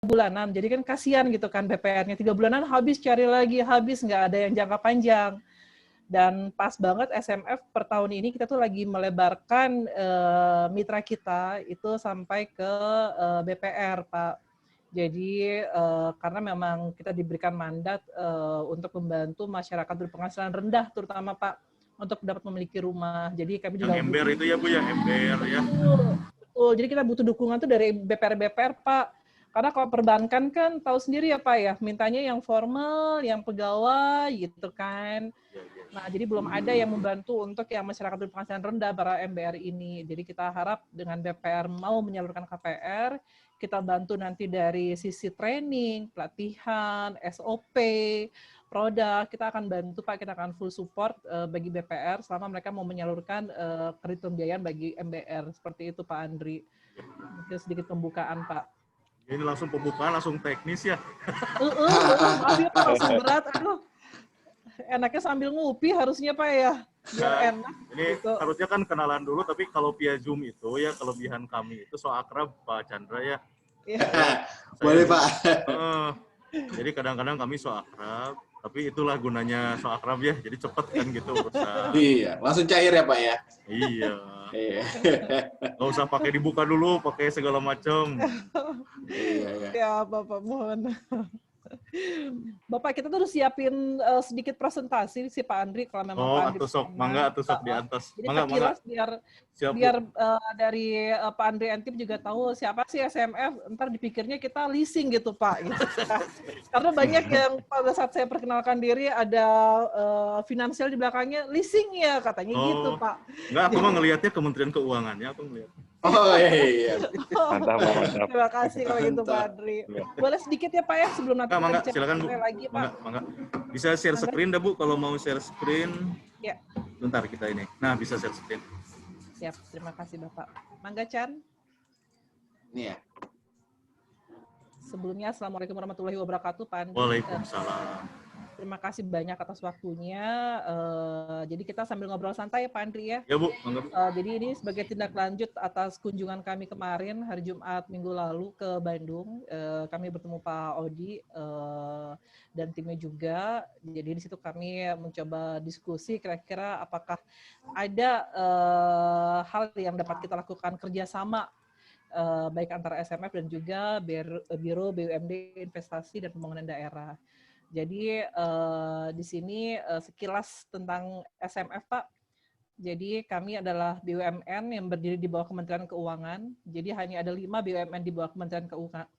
bulanan. Jadi kan kasihan gitu kan BPR-nya 3 bulanan habis, cari lagi habis, nggak ada yang jangka panjang. Dan pas banget SMF per tahun ini kita tuh lagi melebarkan mitra kita itu sampai ke BPR, Pak. Jadi karena memang kita diberikan mandat untuk membantu masyarakat berpenghasilan rendah, terutama Pak, untuk dapat memiliki rumah. Jadi kami juga yang ember itu ya Bu ya, ember ya. Betul. Jadi kita butuh dukungan tuh dari BPR Pak. Karena kalau perbankan kan tahu sendiri ya Pak ya, mintanya yang formal, yang pegawai gitu kan. Nah, jadi belum ada yang membantu untuk yang masyarakat berpenghasilan rendah para MBR ini. Jadi kita harap dengan BPR mau menyalurkan KPR, kita bantu nanti dari sisi training, pelatihan, SOP, produk, kita akan bantu Pak, kita akan full support bagi BPR selama mereka mau menyalurkan kredit pembiayaan bagi MBR. Seperti itu Pak Andri. Mungkin sedikit pembukaan Pak. Ini langsung pembukaan, langsung teknis ya. Maaf ya Pak, langsung berat. Aduh, enaknya sambil ngupi harusnya Pak ya, biar enak. Ini gitu. Harusnya kan kenalan dulu, tapi kalau via Zoom itu ya kelebihan kami itu so akrab Pak Chandra ya. Boleh Pak. Jadi kadang-kadang kami so akrab, tapi itulah gunanya so akrab ya, jadi cepet kan gitu urusan. Iya, langsung cair ya Pak ya. Iya. Nggak usah pakai dibuka dulu, pakai segala macam. Iya. Ya Bapak mohon. Bapak kita tuh harus siapin sedikit presentasi si Pak Andri kalau memang Pak Andri. Mangga tusuk di atas. Jadi mangga. Biar dari Pak Andri Antip juga tahu siapa sih SMF. Ntar dipikirnya kita leasing gitu Pak. Gitu. Karena banyak yang pada saat saya perkenalkan diri ada finansial di belakangnya leasing ya katanya gitu Pak. Enggak, aku mah ngelihatnya Kementerian Keuangannya aku ngelihat. Oh iya. Mantap. Terima kasih kalau gitu Pak Andri. Boleh sedikit ya Pak ya sebelum nanti Mangga, silakan Bu. Lagi, Pak. Mangga. Bisa share screen dah Bu kalau mau share screen. Ya. Bentar kita ini. Nah, bisa share screen. Siap, terima kasih Bapak. Mangga Chan. Ini ya. Sebelumnya Assalamualaikum warahmatullahi wabarakatuh Pak Andri. Waalaikumsalam. Terima kasih banyak atas waktunya. Jadi kita sambil ngobrol santai ya Pak Andri ya. Ya Bu. Jadi ini sebagai tindak lanjut atas kunjungan kami kemarin hari Jumat minggu lalu ke Bandung. Kami bertemu Pak Odi dan timnya juga. Jadi di situ kami mencoba diskusi kira-kira apakah ada hal yang dapat kita lakukan kerjasama baik antara SMF dan juga Biro BUMD Investasi dan Pembangunan Daerah. Jadi di sini sekilas tentang SMF Pak. Jadi kami adalah BUMN yang berdiri di bawah Kementerian Keuangan. Jadi hanya ada 5 BUMN di bawah Kementerian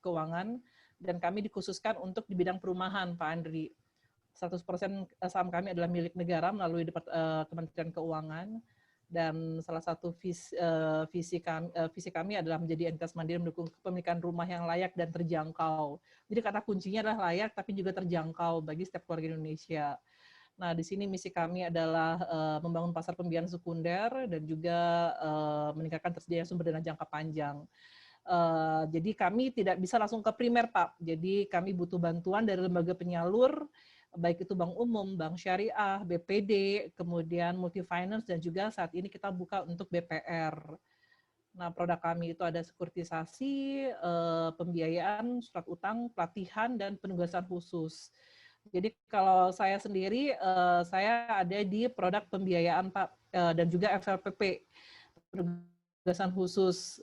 Keuangan dan kami dikhususkan untuk di bidang perumahan Pak Andri. 100% saham kami adalah milik negara melalui Kementerian Keuangan. Dan salah satu visi kami adalah menjadi entitas mandiri mendukung kepemilikan rumah yang layak dan terjangkau. Jadi kata kuncinya adalah layak tapi juga terjangkau bagi setiap keluarga Indonesia. Nah, di sini misi kami adalah membangun pasar pembiayaan sekunder dan juga meningkatkan tersedianya sumber dana jangka panjang. Jadi kami tidak bisa langsung ke primer, Pak. Jadi kami butuh bantuan dari lembaga penyalur, baik itu bank umum, bank syariah, BPD, kemudian multifinance, dan juga saat ini kita buka untuk BPR. Nah, produk kami itu ada sekuritisasi, pembiayaan, surat utang, pelatihan, dan penugasan khusus. Jadi kalau saya sendiri, saya ada di produk pembiayaan Pak, dan juga FLPP, penugasan khusus.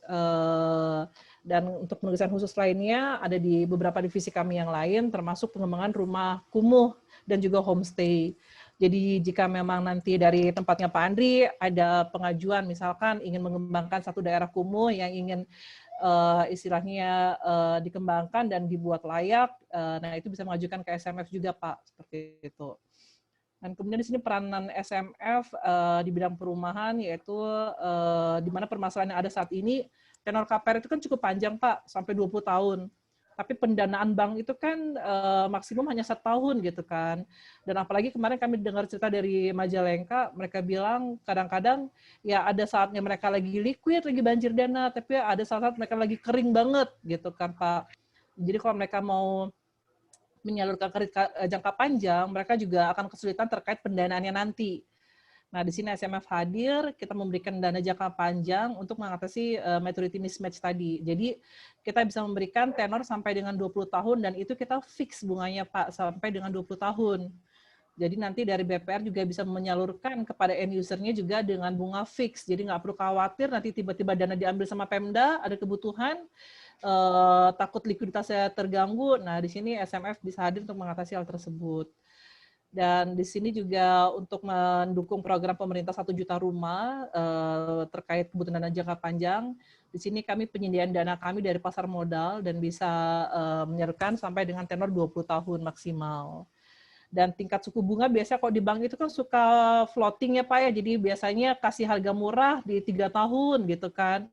Dan untuk penugasan khusus lainnya ada di beberapa divisi kami yang lain, termasuk pengembangan rumah kumuh dan juga homestay. Jadi jika memang nanti dari tempatnya Pak Andri ada pengajuan, misalkan ingin mengembangkan satu daerah kumuh yang ingin istilahnya dikembangkan dan dibuat layak, nah itu bisa mengajukan ke SMF juga Pak, seperti itu. Dan kemudian di sini peranan SMF di bidang perumahan, yaitu di mana permasalahan yang ada saat ini, tenor KPR itu kan cukup panjang Pak, sampai 20 tahun. Tapi pendanaan bank itu kan maksimum hanya 1 tahun gitu kan. Dan apalagi kemarin kami dengar cerita dari Majalengka, mereka bilang kadang-kadang ya ada saatnya mereka lagi liquid, lagi banjir dana, tapi ada saat-saat mereka lagi kering banget gitu kan Pak. Jadi kalau mereka mau menyalurkan kredit jangka panjang, mereka juga akan kesulitan terkait pendanaannya nanti. Nah, di sini SMF hadir, kita memberikan dana jangka panjang untuk mengatasi maturity mismatch tadi. Jadi, kita bisa memberikan tenor sampai dengan 20 tahun, dan itu kita fix bunganya, Pak, sampai dengan 20 tahun. Jadi nanti dari BPR juga bisa menyalurkan kepada end user-nya juga dengan bunga fix. Jadi nggak perlu khawatir nanti tiba-tiba dana diambil sama Pemda, ada kebutuhan, takut likuiditasnya terganggu. Nah, di sini SMF bisa hadir untuk mengatasi hal tersebut. Dan di sini juga untuk mendukung program pemerintah 1 juta rumah terkait kebutuhan dana jangka panjang. Di sini kami penyediaan dana kami dari pasar modal dan bisa menyalurkan sampai dengan tenor 20 tahun maksimal. Dan tingkat suku bunga biasanya kalau di bank itu kan suka floating ya Pak ya, jadi biasanya kasih harga murah di 3 tahun gitu kan.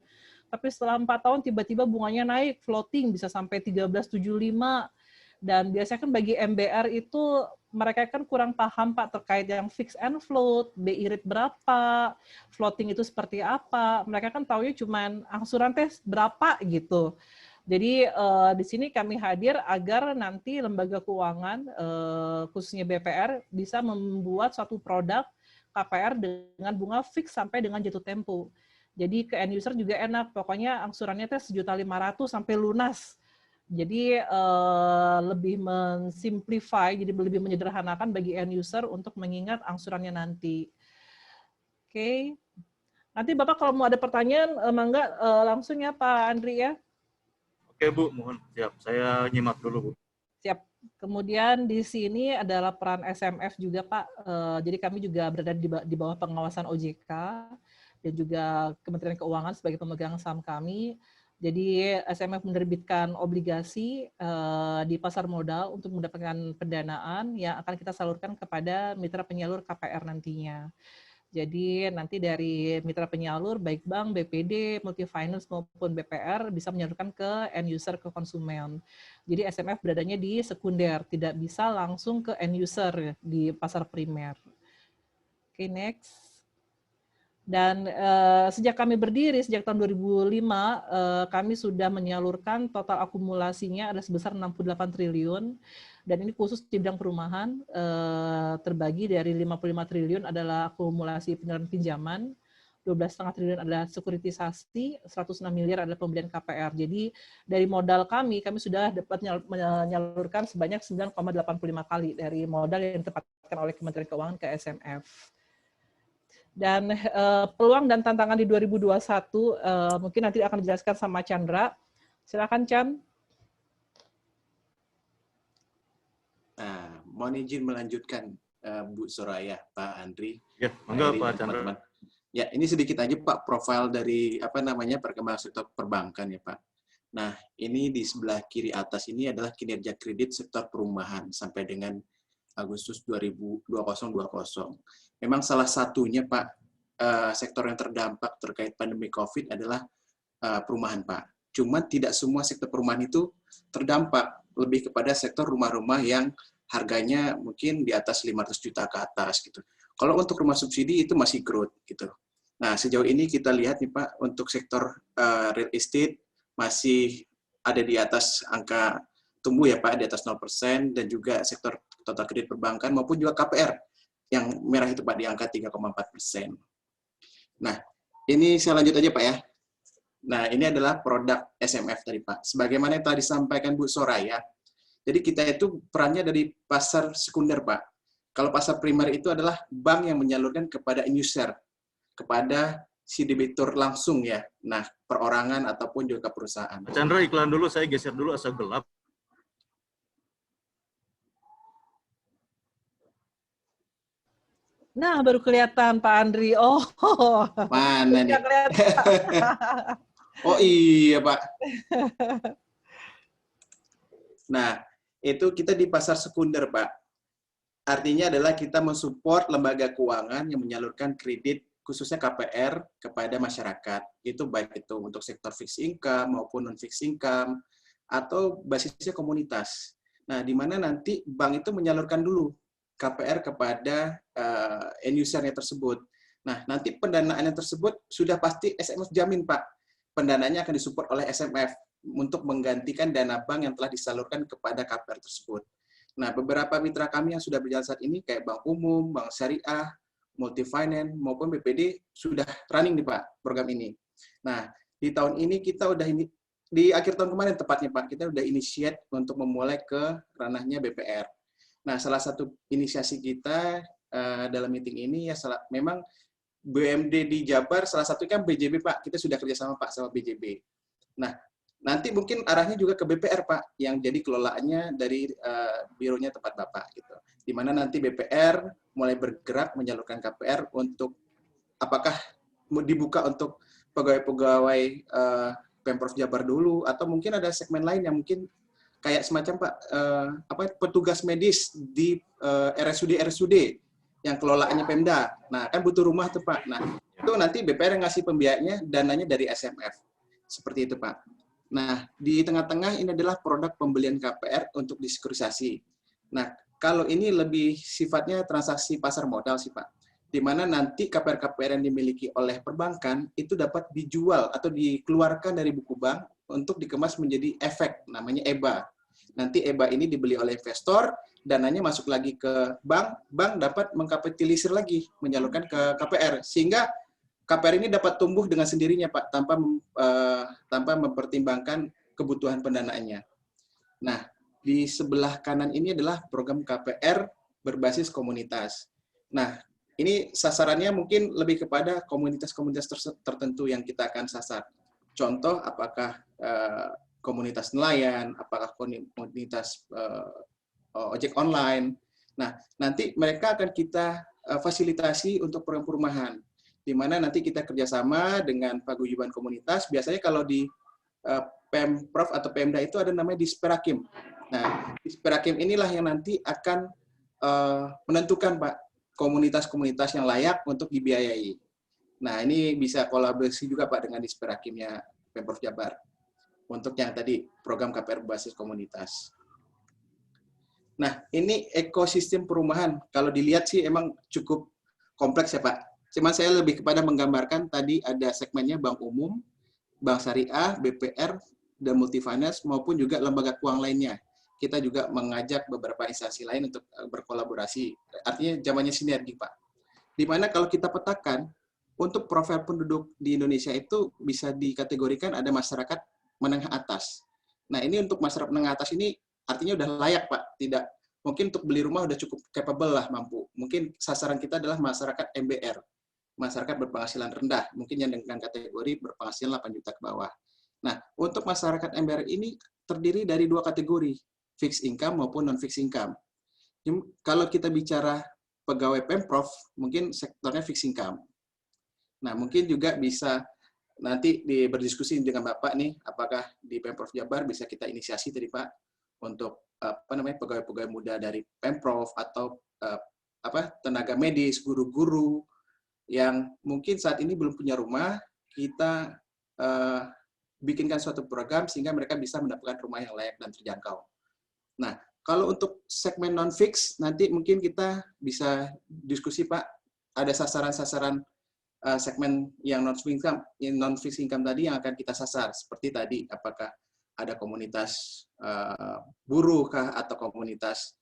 Tapi setelah 4 tahun tiba-tiba bunganya naik, floating bisa sampai 13,75. Dan biasanya kan bagi MBR itu mereka kan kurang paham Pak terkait yang fix and float, BI rate berapa, floating itu seperti apa. Mereka kan taunya cuman angsuran tes berapa gitu. Jadi di sini kami hadir agar nanti lembaga keuangan, khususnya BPR, bisa membuat suatu produk KPR dengan bunga fix sampai dengan jatuh tempo. Jadi ke end user juga enak, pokoknya angsurannya teh 1.500.000 sampai lunas. Jadi lebih mensimplify, jadi lebih menyederhanakan bagi end user untuk mengingat angsurannya nanti. Oke. Nanti Bapak kalau mau ada pertanyaan, mangga langsung ya Pak Andri ya. Oke Bu, mohon siap. Saya nyimak dulu Bu. Siap. Kemudian di sini adalah peran SMF juga Pak. Jadi kami juga berada di bawah pengawasan OJK dan juga Kementerian Keuangan sebagai pemegang saham kami. Jadi SMF menerbitkan obligasi di pasar modal untuk mendapatkan pendanaan yang akan kita salurkan kepada mitra penyalur KPR nantinya. Jadi nanti dari mitra penyalur, baik bank, BPD, multifinance maupun BPR bisa menyalurkan ke end user, ke konsumen. Jadi SMF beradanya di sekunder, tidak bisa langsung ke end user di pasar primer. Oke, next. Dan sejak kami berdiri, sejak tahun 2005, kami sudah menyalurkan total akumulasinya ada sebesar 68 triliun. Dan ini khusus di bidang perumahan, terbagi dari 55 triliun adalah akumulasi penyaluran pinjaman, 12,5 triliun adalah sekuritisasi, 106 miliar adalah pembelian KPR. Jadi dari modal kami sudah dapat menyalurkan sebanyak 9,85 kali dari modal yang ditempatkan oleh Kementerian Keuangan ke SMF. Dan peluang dan tantangan di 2021 mungkin nanti akan dijelaskan sama Chandra. Silakan Chan. Mohon izin melanjutkan Bu Soraya, Pak Andri. Ya, monggo Pak Chandra. Ya, ini sedikit aja Pak profil dari perkembangan sektor perbankan ya Pak. Nah, ini di sebelah kiri atas ini adalah kinerja kredit sektor perumahan sampai dengan Agustus 2020. Memang salah satunya Pak, sektor yang terdampak terkait pandemi COVID adalah perumahan Pak. Cuma tidak semua sektor perumahan itu terdampak, lebih kepada sektor rumah-rumah yang harganya mungkin di atas 500 juta ke atas gitu. Kalau untuk rumah subsidi itu masih growth gitu. Nah, sejauh ini kita lihat nih Pak, untuk sektor real estate masih ada di atas angka tumbuh ya Pak, di atas 0%, dan juga sektor total kredit perbankan maupun juga KPR yang merah itu Pak di angka 3,4%. Nah, ini saya lanjut aja Pak ya. Nah, ini adalah produk SMF tadi Pak. Sebagaimana yang telah disampaikan Bu Soraya, jadi kita itu perannya dari pasar sekunder Pak. Kalau pasar primer itu adalah bank yang menyalurkan kepada end user, kepada si debitur langsung ya. Nah, perorangan ataupun juga perusahaan. Chandra iklan dulu, saya geser dulu asal gelap. Nah, baru kelihatan Pak Andri. Oh, mana nih? Kelihatan. Oh iya Pak. Nah, itu kita di pasar sekunder Pak. Artinya adalah kita mensupport lembaga keuangan yang menyalurkan kredit khususnya KPR kepada masyarakat. Itu baik itu untuk sektor fixed income maupun non-fixed income atau basisnya komunitas. Nah, di mana nanti bank itu menyalurkan dulu KPR kepada end user-nya tersebut. Nah, nanti pendanaannya tersebut sudah pasti SMF jamin, Pak. Pendanaannya akan disupport oleh SMF untuk menggantikan dana bank yang telah disalurkan kepada KPR tersebut. Nah, beberapa mitra kami yang sudah berjalan saat ini kayak Bank Umum, Bank Syariah, Multifinance maupun BPD sudah running nih Pak program ini. Nah, di tahun ini kita udah di akhir tahun kemarin tepatnya Pak, kita udah initiate untuk memulai ke ranahnya BPR. Nah, salah satu inisiasi kita dalam meeting ini ya memang BUMD di Jabar, salah satu kan BJB Pak, kita sudah kerjasama Pak sama BJB. Nah, nanti mungkin arahnya juga ke BPR Pak, yang jadi kelolaannya dari bironya tempat Bapak gitu. Di mana nanti BPR mulai bergerak menyalurkan KPR untuk apakah dibuka untuk pegawai-pegawai Pemprov Jabar dulu, atau mungkin ada segmen lain yang mungkin kayak semacam Pak petugas medis di RSUD yang kelolaannya Pemda. Nah, kan butuh rumah tuh Pak. Nah, itu nanti BPR yang ngasih pembiayanya, dananya dari SMF. Seperti itu Pak. Nah, di tengah-tengah ini adalah produk pembelian KPR untuk disekurisasi. Nah, kalau ini lebih sifatnya transaksi pasar modal sih Pak, di mana nanti KPR-KPR yang dimiliki oleh perbankan itu dapat dijual atau dikeluarkan dari buku bank untuk dikemas menjadi efek, namanya EBA. Nanti EBA ini dibeli oleh investor, dananya masuk lagi ke bank, bank dapat mengkapitalisir lagi, menyalurkan ke KPR, sehingga KPR ini dapat tumbuh dengan sendirinya Pak, tanpa mempertimbangkan kebutuhan pendanaannya. Nah, di sebelah kanan ini adalah program KPR berbasis komunitas. Nah, ini sasarannya mungkin lebih kepada komunitas-komunitas tertentu yang kita akan sasar. Contoh, apakah komunitas nelayan, apakah komunitas ojek online. Nah, nanti mereka akan kita fasilitasi untuk program perumahan, di mana nanti kita kerjasama dengan paguyuban komunitas. Biasanya kalau di Pemprov atau Pemda itu ada namanya Disperakim. Nah, Disperakim inilah yang nanti akan menentukan Pak komunitas-komunitas yang layak untuk dibiayai. Nah, ini bisa kolaborasi juga Pak dengan Disperakimnya Pemprov Jabar untuk yang tadi program KPR berbasis komunitas. Nah, ini ekosistem perumahan. Kalau dilihat sih emang cukup kompleks ya Pak. Cuma saya lebih kepada menggambarkan tadi ada segmennya bank umum, bank syariah, BPR, dan multifinance maupun juga lembaga keuangan lainnya. Kita juga mengajak beberapa instansi lain untuk berkolaborasi. Artinya zamannya sinergi, Pak. Di mana kalau kita petakan, untuk profil penduduk di Indonesia itu bisa dikategorikan ada masyarakat menengah atas. Nah, ini untuk masyarakat menengah atas ini artinya udah layak, Pak. Tidak mungkin untuk beli rumah udah cukup capable lah, mampu. Mungkin sasaran kita adalah masyarakat MBR, masyarakat berpenghasilan rendah, mungkin yang dengan kategori berpenghasilan 8 juta ke bawah. Nah, untuk masyarakat MBR ini terdiri dari 2 kategori, fixed income maupun non-fixed income. Kalau kita bicara pegawai Pemprov, mungkin sektornya fixed income. Nah, mungkin juga bisa nanti berdiskusi dengan Bapak nih, apakah di Pemprov Jabar bisa kita inisiasi tadi Pak, untuk pegawai-pegawai muda dari Pemprov atau tenaga medis, guru-guru, yang mungkin saat ini belum punya rumah, kita bikinkan suatu program sehingga mereka bisa mendapatkan rumah yang layak dan terjangkau. Nah, kalau untuk segmen non-fix, nanti mungkin kita bisa diskusi Pak, ada sasaran-sasaran segmen yang non-fixed income tadi yang akan kita sasar. Seperti tadi, apakah ada komunitas buruh kah, atau komunitas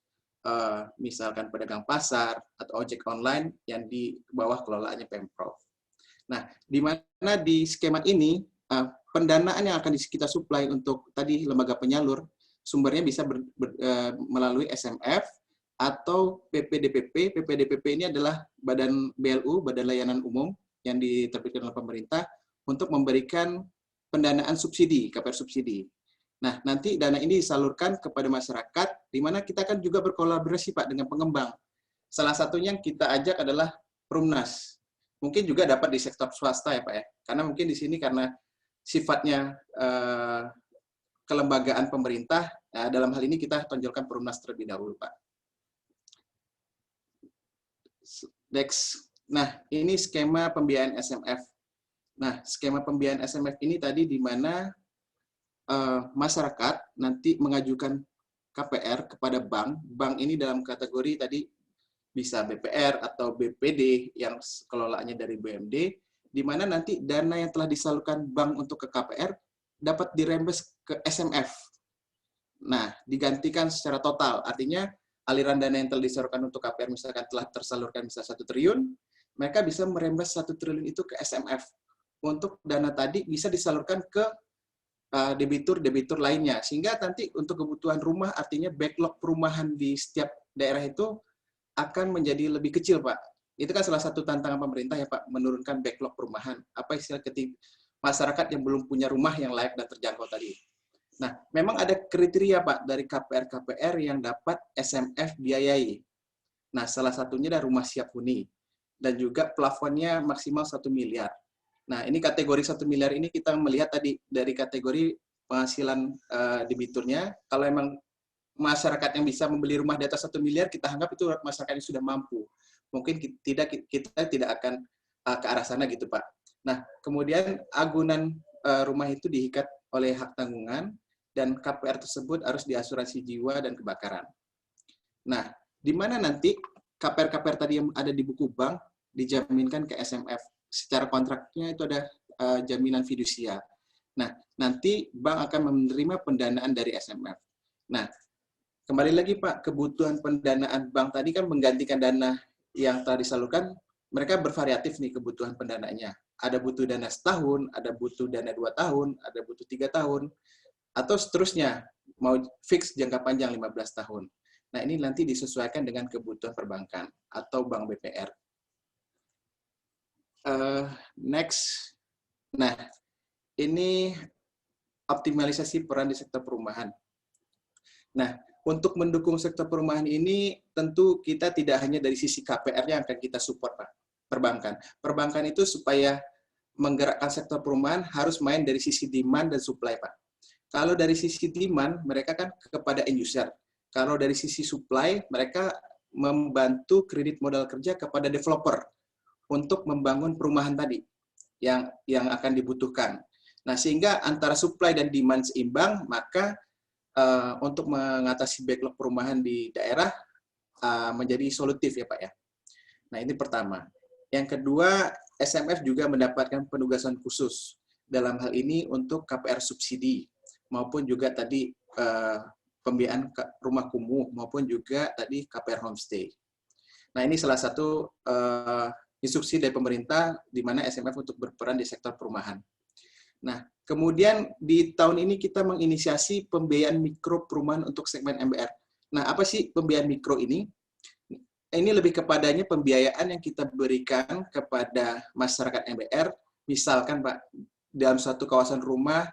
misalkan pedagang pasar, atau ojek online yang di bawah kelolaannya Pemprov. Nah, di mana di skema ini, pendanaan yang akan kita supply untuk tadi lembaga penyalur, sumbernya bisa melalui SMF atau PPDPP. PPDPP ini adalah Badan BLU, Badan Layanan Umum, yang diterbitkan oleh pemerintah untuk memberikan pendanaan subsidi, KPR subsidi. Nah, nanti dana ini disalurkan kepada masyarakat, di mana kita kan juga berkolaborasi Pak dengan pengembang. Salah satunya yang kita ajak adalah Perumnas. Mungkin juga dapat di sektor swasta ya Pak ya, karena mungkin di sini karena sifatnya kelembagaan pemerintah, nah dalam hal ini kita tonjolkan Perumnas terlebih dahulu, Pak. Next. Nah, ini skema pembiayaan SMF. Nah, skema pembiayaan SMF ini tadi di mana masyarakat nanti mengajukan KPR kepada bank. Bank ini dalam kategori tadi bisa BPR atau BPD yang kelolaannya dari BUMD, di mana nanti dana yang telah disalurkan bank untuk ke KPR dapat dirembes ke SMF. Nah, digantikan secara total. Artinya, aliran dana yang telah disalurkan untuk KPR misalkan telah tersalurkan bisa 1 triliun, mereka bisa merembes 1 triliun itu ke SMF. Untuk dana tadi bisa disalurkan ke debitur-debitur lainnya. Sehingga nanti untuk kebutuhan rumah, artinya backlog perumahan di setiap daerah itu akan menjadi lebih kecil, Pak. Itu kan salah satu tantangan pemerintah ya, Pak, menurunkan backlog perumahan. Apa istilah masyarakat yang belum punya rumah yang layak dan terjangkau tadi. Nah, memang ada kriteria, Pak, dari KPR-KPR yang dapat SMF biayai. Nah, salah satunya adalah rumah siap huni. Dan juga plafonnya maksimal 1 miliar. Nah, ini kategori 1 miliar ini kita melihat tadi dari kategori penghasilan debiturnya. Kalau emang masyarakat yang bisa membeli rumah di atas 1 miliar, kita anggap itu masyarakat yang sudah mampu. Mungkin kita tidak akan ke arah sana gitu, Pak. Nah, kemudian agunan rumah itu diikat oleh hak tanggungan, dan KPR tersebut harus diasuransi jiwa dan kebakaran. Nah, di mana nanti KPR-KPR tadi yang ada di buku bank dijaminkan ke SMF. Secara kontraknya itu ada jaminan fidusia. Nah, nanti bank akan menerima pendanaan dari SMF. Nah, kembali lagi Pak, kebutuhan pendanaan bank tadi kan menggantikan dana yang telah disalurkan, mereka bervariatif nih kebutuhan pendanaannya. Ada butuh dana setahun, ada butuh dana 2 tahun, ada butuh 3 tahun, atau seterusnya, mau fix jangka panjang 15 tahun. Nah, ini nanti disesuaikan dengan kebutuhan perbankan atau bank BPR. Next. Nah, ini optimalisasi peran di sektor perumahan. Nah, untuk mendukung sektor perumahan ini, tentu kita tidak hanya dari sisi KPR-nya akan kita support, Pak. Perbankan. Perbankan itu supaya menggerakkan sektor perumahan harus main dari sisi demand dan supply, Pak. Kalau dari sisi demand, mereka kan kepada end user. Kalau dari sisi supply, mereka membantu kredit modal kerja kepada developer untuk membangun perumahan tadi yang akan dibutuhkan. Nah, sehingga antara supply dan demand seimbang, maka untuk mengatasi backlog perumahan di daerah menjadi solutif ya Pak ya. Nah, ini pertama. Yang kedua, SMF juga mendapatkan penugasan khusus dalam hal ini untuk KPR subsidi maupun juga tadi pembiayaan rumah kumuh maupun juga tadi KPR homestay. Nah, ini salah satu instruksi dari pemerintah di mana SMF untuk berperan di sektor perumahan. Nah, kemudian di tahun ini kita menginisiasi pembiayaan mikro perumahan untuk segmen MBR. Nah, apa sih pembiayaan mikro ini? Ini lebih kepadanya pembiayaan yang kita berikan kepada masyarakat MBR. Misalkan Pak, dalam suatu kawasan rumah,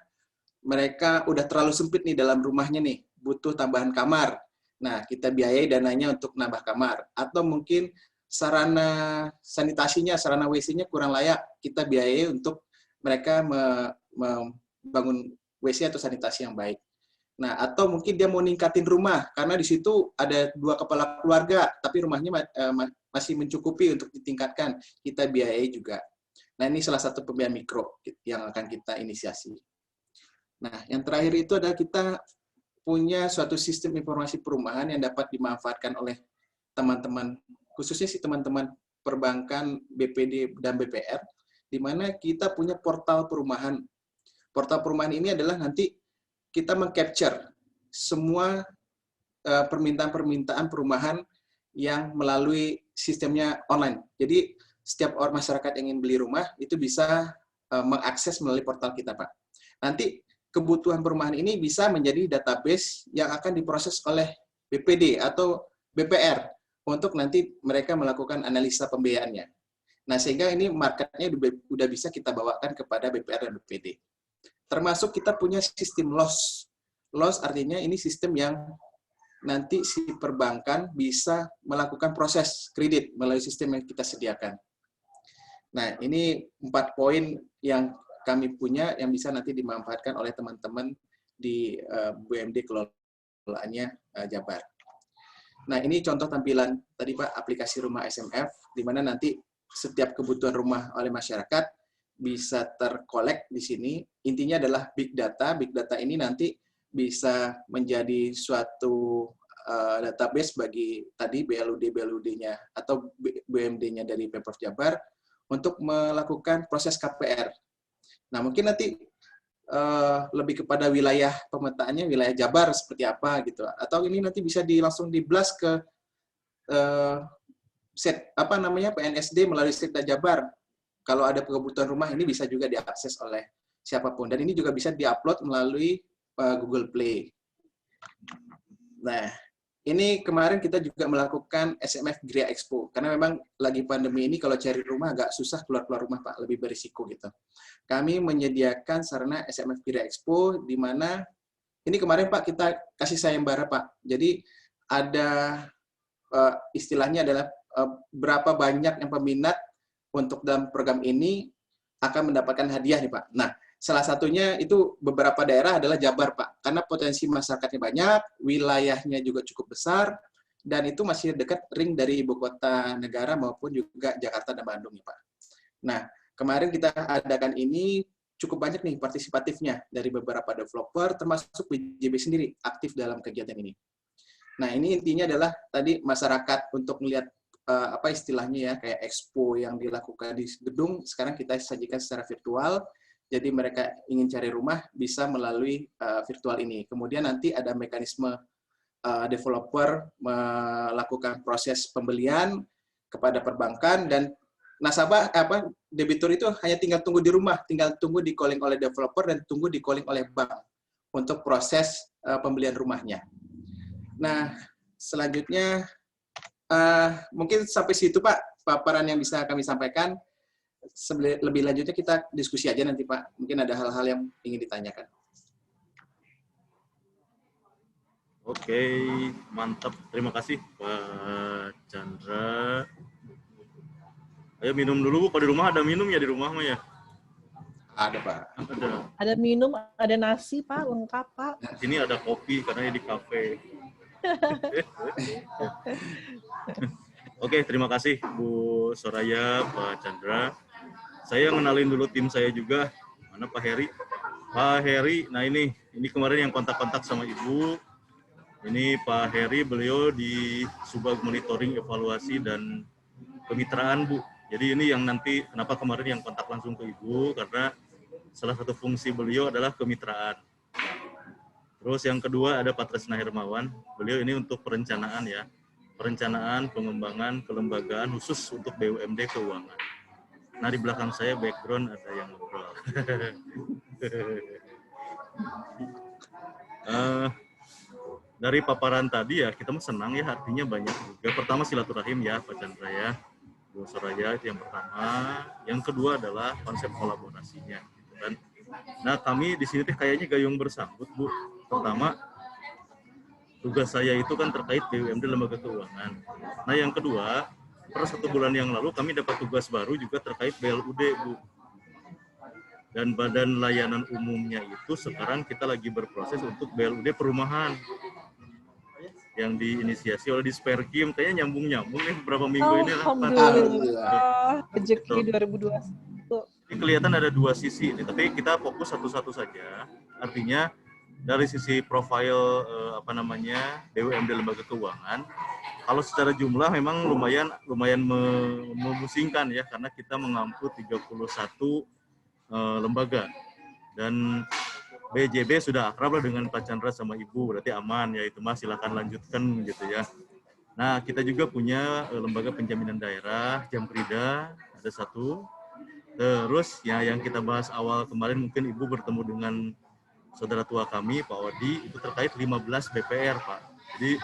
mereka udah terlalu sempit nih dalam rumahnya nih, butuh tambahan kamar. Nah, kita biayai dananya untuk nambah kamar. Atau mungkin sarana sanitasinya, sarana WC-nya kurang layak, kita biayai untuk mereka membangun WC atau sanitasi yang baik. Nah, atau mungkin dia mau ningkatin rumah, karena di situ ada 2 kepala keluarga, tapi rumahnya masih mencukupi untuk ditingkatkan, kita biayai juga. Nah, ini salah satu pembiayaan mikro yang akan kita inisiasi. Nah, yang terakhir itu adalah kita punya suatu sistem informasi perumahan yang dapat dimanfaatkan oleh teman-teman, khususnya si teman-teman perbankan, BPD, dan BPR, di mana kita punya portal perumahan. Portal perumahan ini adalah nanti kita meng-capture semua permintaan-permintaan perumahan yang melalui sistemnya online. Jadi, setiap orang masyarakat yang ingin beli rumah, itu bisa mengakses melalui portal kita, Pak. Nanti, kebutuhan perumahan ini bisa menjadi database yang akan diproses oleh BPD atau BPR untuk nanti mereka melakukan analisa pembiayaannya. Nah, sehingga ini marketnya udah bisa kita bawakan kepada BPR dan BPD. Termasuk kita punya sistem loss. Loss artinya ini sistem yang nanti si perbankan bisa melakukan proses kredit melalui sistem yang kita sediakan. Nah, ini 4 poin yang kami punya yang bisa nanti dimanfaatkan oleh teman-teman di BUMD kelolaannya Jabar. Nah, ini contoh tampilan tadi Pak, aplikasi rumah SMF, di mana nanti setiap kebutuhan rumah oleh masyarakat bisa terkolek di sini. Intinya adalah big data. Big data ini nanti bisa menjadi suatu database bagi tadi BLUD-nya atau BUMD-nya dari Pemprov Jabar untuk melakukan proses KPR. Nah, mungkin nanti lebih kepada wilayah pemetaannya, wilayah Jabar seperti apa gitu. Atau ini nanti bisa langsung di-blast ke PNSD melalui Setda Jabar. Kalau ada kebutuhan rumah ini bisa juga diakses oleh siapapun, dan ini juga bisa diupload melalui Google Play. Nah, ini kemarin kita juga melakukan SMF Gria Expo, karena memang lagi pandemi ini kalau cari rumah agak susah keluar rumah Pak, lebih berisiko gitu. Kami menyediakan sarana SMF Gria Expo, di mana ini kemarin Pak kita kasih sayembara Pak. Jadi ada istilahnya adalah berapa banyak yang peminat untuk dalam program ini akan mendapatkan hadiah nih Pak. Nah, salah satunya itu beberapa daerah adalah Jabar, Pak. Karena potensi masyarakatnya banyak, wilayahnya juga cukup besar, dan itu masih dekat ring dari ibu kota negara maupun juga Jakarta dan Bandung, ya Pak. Nah, kemarin kita adakan ini cukup banyak nih partisipatifnya dari beberapa developer, termasuk BJB sendiri aktif dalam kegiatan ini. Nah, ini intinya adalah tadi masyarakat untuk melihat apa istilahnya ya, kayak expo yang dilakukan di gedung, sekarang kita sajikan secara virtual. Jadi mereka ingin cari rumah bisa melalui virtual ini. Kemudian nanti ada mekanisme developer melakukan proses pembelian kepada perbankan, dan nasabah debitur itu hanya tinggal tunggu di rumah, tinggal tunggu di calling oleh developer dan tunggu di calling oleh bank untuk proses pembelian rumahnya. Nah, selanjutnya mungkin sampai situ Pak paparan yang bisa kami sampaikan. Lebih lanjutnya kita diskusi aja nanti Pak. Mungkin ada hal-hal yang ingin ditanyakan. Oke, mantap. Terima kasih Pak Chandra. Ayo minum dulu, kalau di rumah ada minum ya, di rumah mah ya? Ada Pak. Ada. Ada minum, ada nasi Pak, lengkap Pak. Di sini ada kopi karena di kafe. Oke, terima kasih Bu Soraya, Pak Chandra. Saya ngenalin dulu tim saya juga. Mana Pak Heri? Pak Heri, nah ini kemarin yang kontak-kontak sama Ibu. Ini Pak Heri, beliau di Subag Monitoring, Evaluasi, dan Kemitraan, Bu. Jadi ini yang nanti, kenapa kemarin yang kontak langsung ke Ibu, karena salah satu fungsi beliau adalah kemitraan. Terus yang kedua ada Pak Tresna Hermawan. Beliau ini untuk perencanaan ya. Perencanaan, pengembangan, kelembagaan khusus untuk BUMD keuangan. Nah, di belakang saya background ada yang ngobrol. Dari paparan tadi ya, kita mah senang ya, artinya banyak juga. Pertama silaturahim ya, Pak Chandra ya. Bu Soraya itu yang pertama. Yang kedua adalah konsep kolaborasinya. Gitu kan. Nah, kami di sini kayaknya gayung bersambut, Bu. Pertama, tugas saya itu kan terkait BUMD Lembaga Keuangan. Nah, yang kedua, per 1 bulan yang lalu kami dapat tugas baru juga terkait BLUD, Bu. Dan Badan Layanan Umumnya itu sekarang kita lagi berproses untuk BLUD perumahan yang diinisiasi oleh Disperkim. Kayaknya nyambung-nyambung nih beberapa minggu ini. Alhamdulillah, rezeki 2021. Ini kelihatan ada dua sisi, tapi kita fokus satu-satu saja. Artinya dari sisi profil BUMD Lembaga Keuangan, kalau secara jumlah memang lumayan memusingkan ya, karena kita mengampu 31 lembaga, dan BJB sudah akrab lah dengan Pak Chandra sama Ibu, berarti aman ya, itu Mas silakan lanjutkan gitu ya. Nah, kita juga punya lembaga penjaminan daerah, Jamkrida, ada 1. Terus ya yang kita bahas awal kemarin, mungkin Ibu bertemu dengan saudara tua kami, Pak Odi, itu terkait 15 BPR, Pak. Jadi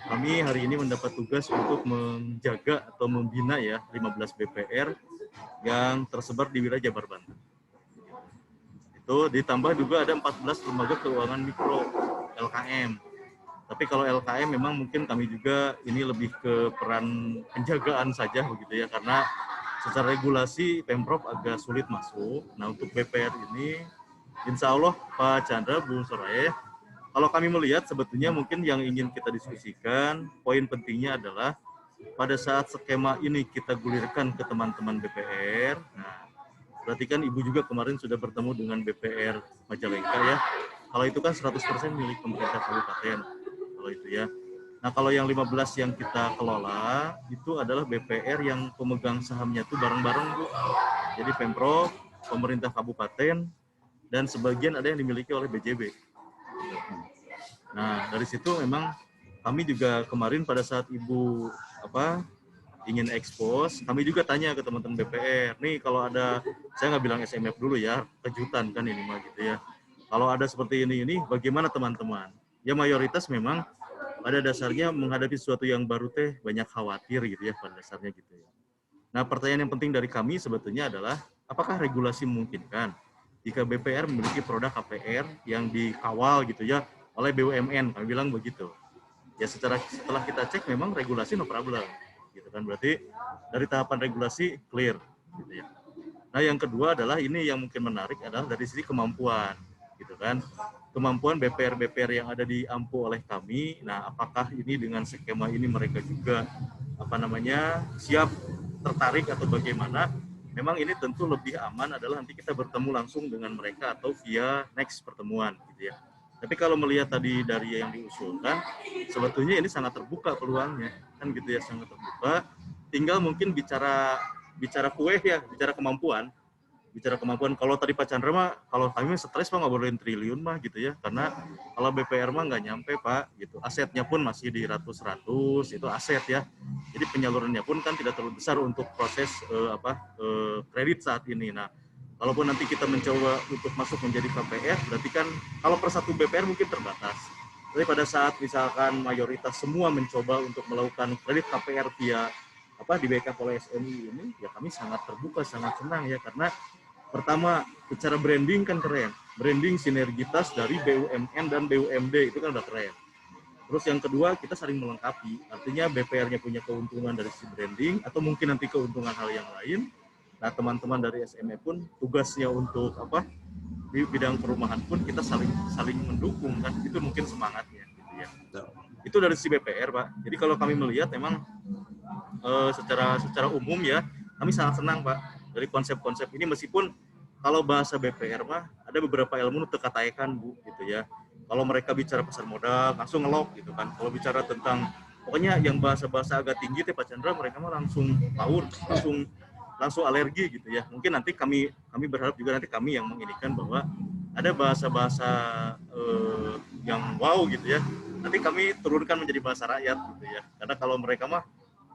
kami hari ini mendapat tugas untuk menjaga atau membina ya 15 BPR yang tersebar di wilayah Jabar, Banten. Itu ditambah juga ada 14 lembaga keuangan mikro, LKM. Tapi kalau LKM memang mungkin kami juga ini lebih ke peran penjagaan saja begitu ya, karena secara regulasi Pemprov agak sulit masuk. Nah, untuk BPR ini insya Allah Pak Chandra, Bu Soraya, kalau kami melihat sebetulnya mungkin yang ingin kita diskusikan, poin pentingnya adalah pada saat skema ini kita gulirkan ke teman-teman BPR. Nah, berarti kan Ibu juga kemarin sudah bertemu dengan BPR Majalengka ya. Kalau itu kan 100% milik pemerintah kabupaten. Kalau itu ya. Nah, kalau yang 15 yang kita kelola, itu adalah BPR yang pemegang sahamnya itu bareng-bareng, Bu. Jadi Pemprov, pemerintah kabupaten, dan sebagian ada yang dimiliki oleh BJB. Nah, dari situ memang kami juga kemarin pada saat Ibu ingin expose, kami juga tanya ke teman-teman BPR, nih kalau ada, saya nggak bilang SMF dulu ya, kejutan kan ini mah gitu ya. Kalau ada seperti ini bagaimana teman-teman? Ya mayoritas memang pada dasarnya menghadapi sesuatu yang baru teh banyak khawatir gitu ya pada dasarnya gitu ya. Nah pertanyaan yang penting dari kami sebetulnya adalah, apakah regulasi memungkinkan jika BPR memiliki produk KPR yang dikawal gitu ya oleh BUMN, kami bilang begitu. Ya setelah kita cek memang regulasi no problem gitu kan, berarti dari tahapan regulasi clear gitu ya. Nah yang kedua adalah ini yang mungkin menarik adalah dari sisi kemampuan gitu kan, kemampuan BPR yang ada di Ampu oleh kami. Nah apakah ini dengan skema ini mereka juga siap tertarik atau bagaimana? Memang ini tentu lebih aman adalah nanti kita bertemu langsung dengan mereka atau via next pertemuan gitu ya. Tapi kalau melihat tadi dari yang diusulkan, sebetulnya ini sangat terbuka peluangnya, kan gitu ya, sangat terbuka. Tinggal mungkin bicara kue ya, bicara kemampuan. Kalau tadi Pak Chandra mah, kalau kami stres Pak ngobrolin triliun mah gitu ya, karena kalau BPR mah nggak nyampe Pak, gitu. Asetnya pun masih di ratus-ratus, itu aset ya. Jadi penyalurannya pun kan tidak terlalu besar untuk proses kredit saat ini. Nah, kalaupun nanti kita mencoba untuk masuk menjadi KPR, berarti kan kalau per satu BPR mungkin terbatas. Tapi pada saat misalkan mayoritas semua mencoba untuk melakukan kredit KPR via di backup oleh SMI ini, ya kami sangat terbuka, sangat senang ya, karena pertama secara branding kan keren, branding sinergitas dari BUMN dan BUMD itu kan udah keren. Terus yang kedua kita saling melengkapi, artinya BPR-nya punya keuntungan dari si branding atau mungkin nanti keuntungan hal yang lain. Nah teman-teman dari SME pun tugasnya untuk di bidang perumahan pun kita saling mendukung kan, itu mungkin semangatnya gitu ya. Itu dari si BPR Pak. Jadi kalau kami melihat memang secara umum ya kami sangat senang Pak dari konsep-konsep ini, meskipun kalau bahasa BPR mah ada beberapa ilmu teka-taekan Bu gitu ya. Kalau mereka bicara pasar modal langsung ngelok gitu kan. Kalau bicara tentang pokoknya yang bahasa-bahasa agak tinggi teh Pak Chandra, mereka mah langsung power, langsung alergi gitu ya. Mungkin nanti kami berharap juga nanti kami yang menginikan bahwa ada bahasa-bahasa yang wow gitu ya. Nanti kami turunkan menjadi bahasa rakyat gitu ya. Karena kalau mereka mah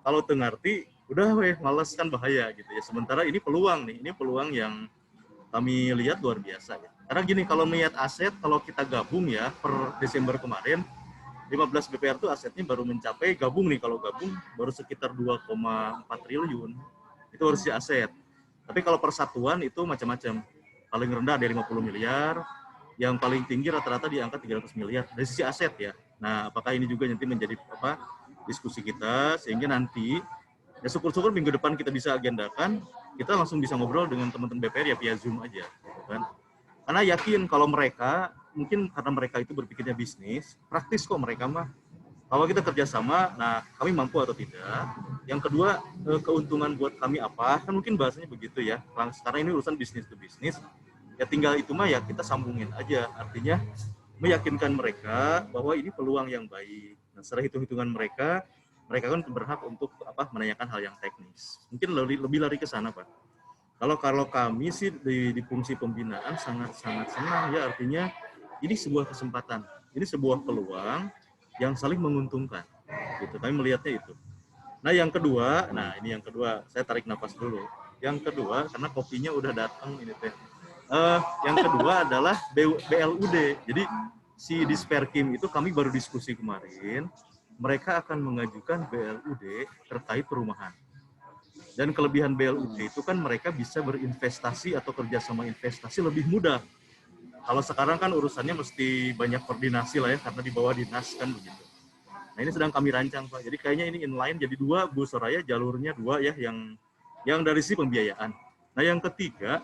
kalau tengarti udah males kan bahaya gitu ya. Sementara ini peluang nih, ini peluang yang kami lihat luar biasa ya. Karena gini, kalau melihat aset, kalau kita gabung ya per Desember kemarin 15 BPR itu asetnya baru mencapai, gabung nih kalau gabung baru sekitar 2,4 triliun. Itu harus aset. Tapi kalau persatuan itu macam-macam. Paling rendah ada 50 miliar, yang paling tinggi rata-rata di angka 300 miliar dari sisi aset ya. Nah, apakah ini juga nanti menjadi diskusi kita, sehingga nanti ya syukur-syukur minggu depan kita bisa agendakan, kita langsung bisa ngobrol dengan teman-teman BPR ya via Zoom aja gitu kan. Karena yakin kalau mereka, mungkin karena mereka itu berpikirnya bisnis, praktis kok mereka mah. Kalau kita kerjasama, nah kami mampu atau tidak. Yang kedua, keuntungan buat kami apa, kan mungkin bahasanya begitu ya. Sekarang ini urusan bisnis to bisnis, ya tinggal itu mah ya kita sambungin aja. Artinya meyakinkan mereka bahwa ini peluang yang baik. Nah, setelah hitung-hitungan mereka kan berhak untuk menanyakan hal yang teknis. Mungkin lebih lari ke sana Pak. Kalau kami sih di fungsi pembinaan sangat senang ya, artinya ini sebuah kesempatan, ini sebuah peluang yang saling menguntungkan. Gitu. Kami melihatnya itu. Nah yang kedua, saya tarik nafas dulu. Yang kedua karena kopinya udah datang ini teh. Yang kedua adalah BLUD. Jadi si Disperkim itu kami baru diskusi kemarin, mereka akan mengajukan BLUD terkait perumahan. Dan kelebihan BLUD itu kan mereka bisa berinvestasi atau kerjasama investasi lebih mudah. Kalau sekarang kan urusannya mesti banyak koordinasi lah ya, karena di bawah dinas kan begitu. Nah ini sedang kami rancang Pak. Jadi kayaknya ini inline jadi 2, Bu Soraya jalurnya 2 ya, yang dari sisi pembiayaan. Nah yang ketiga,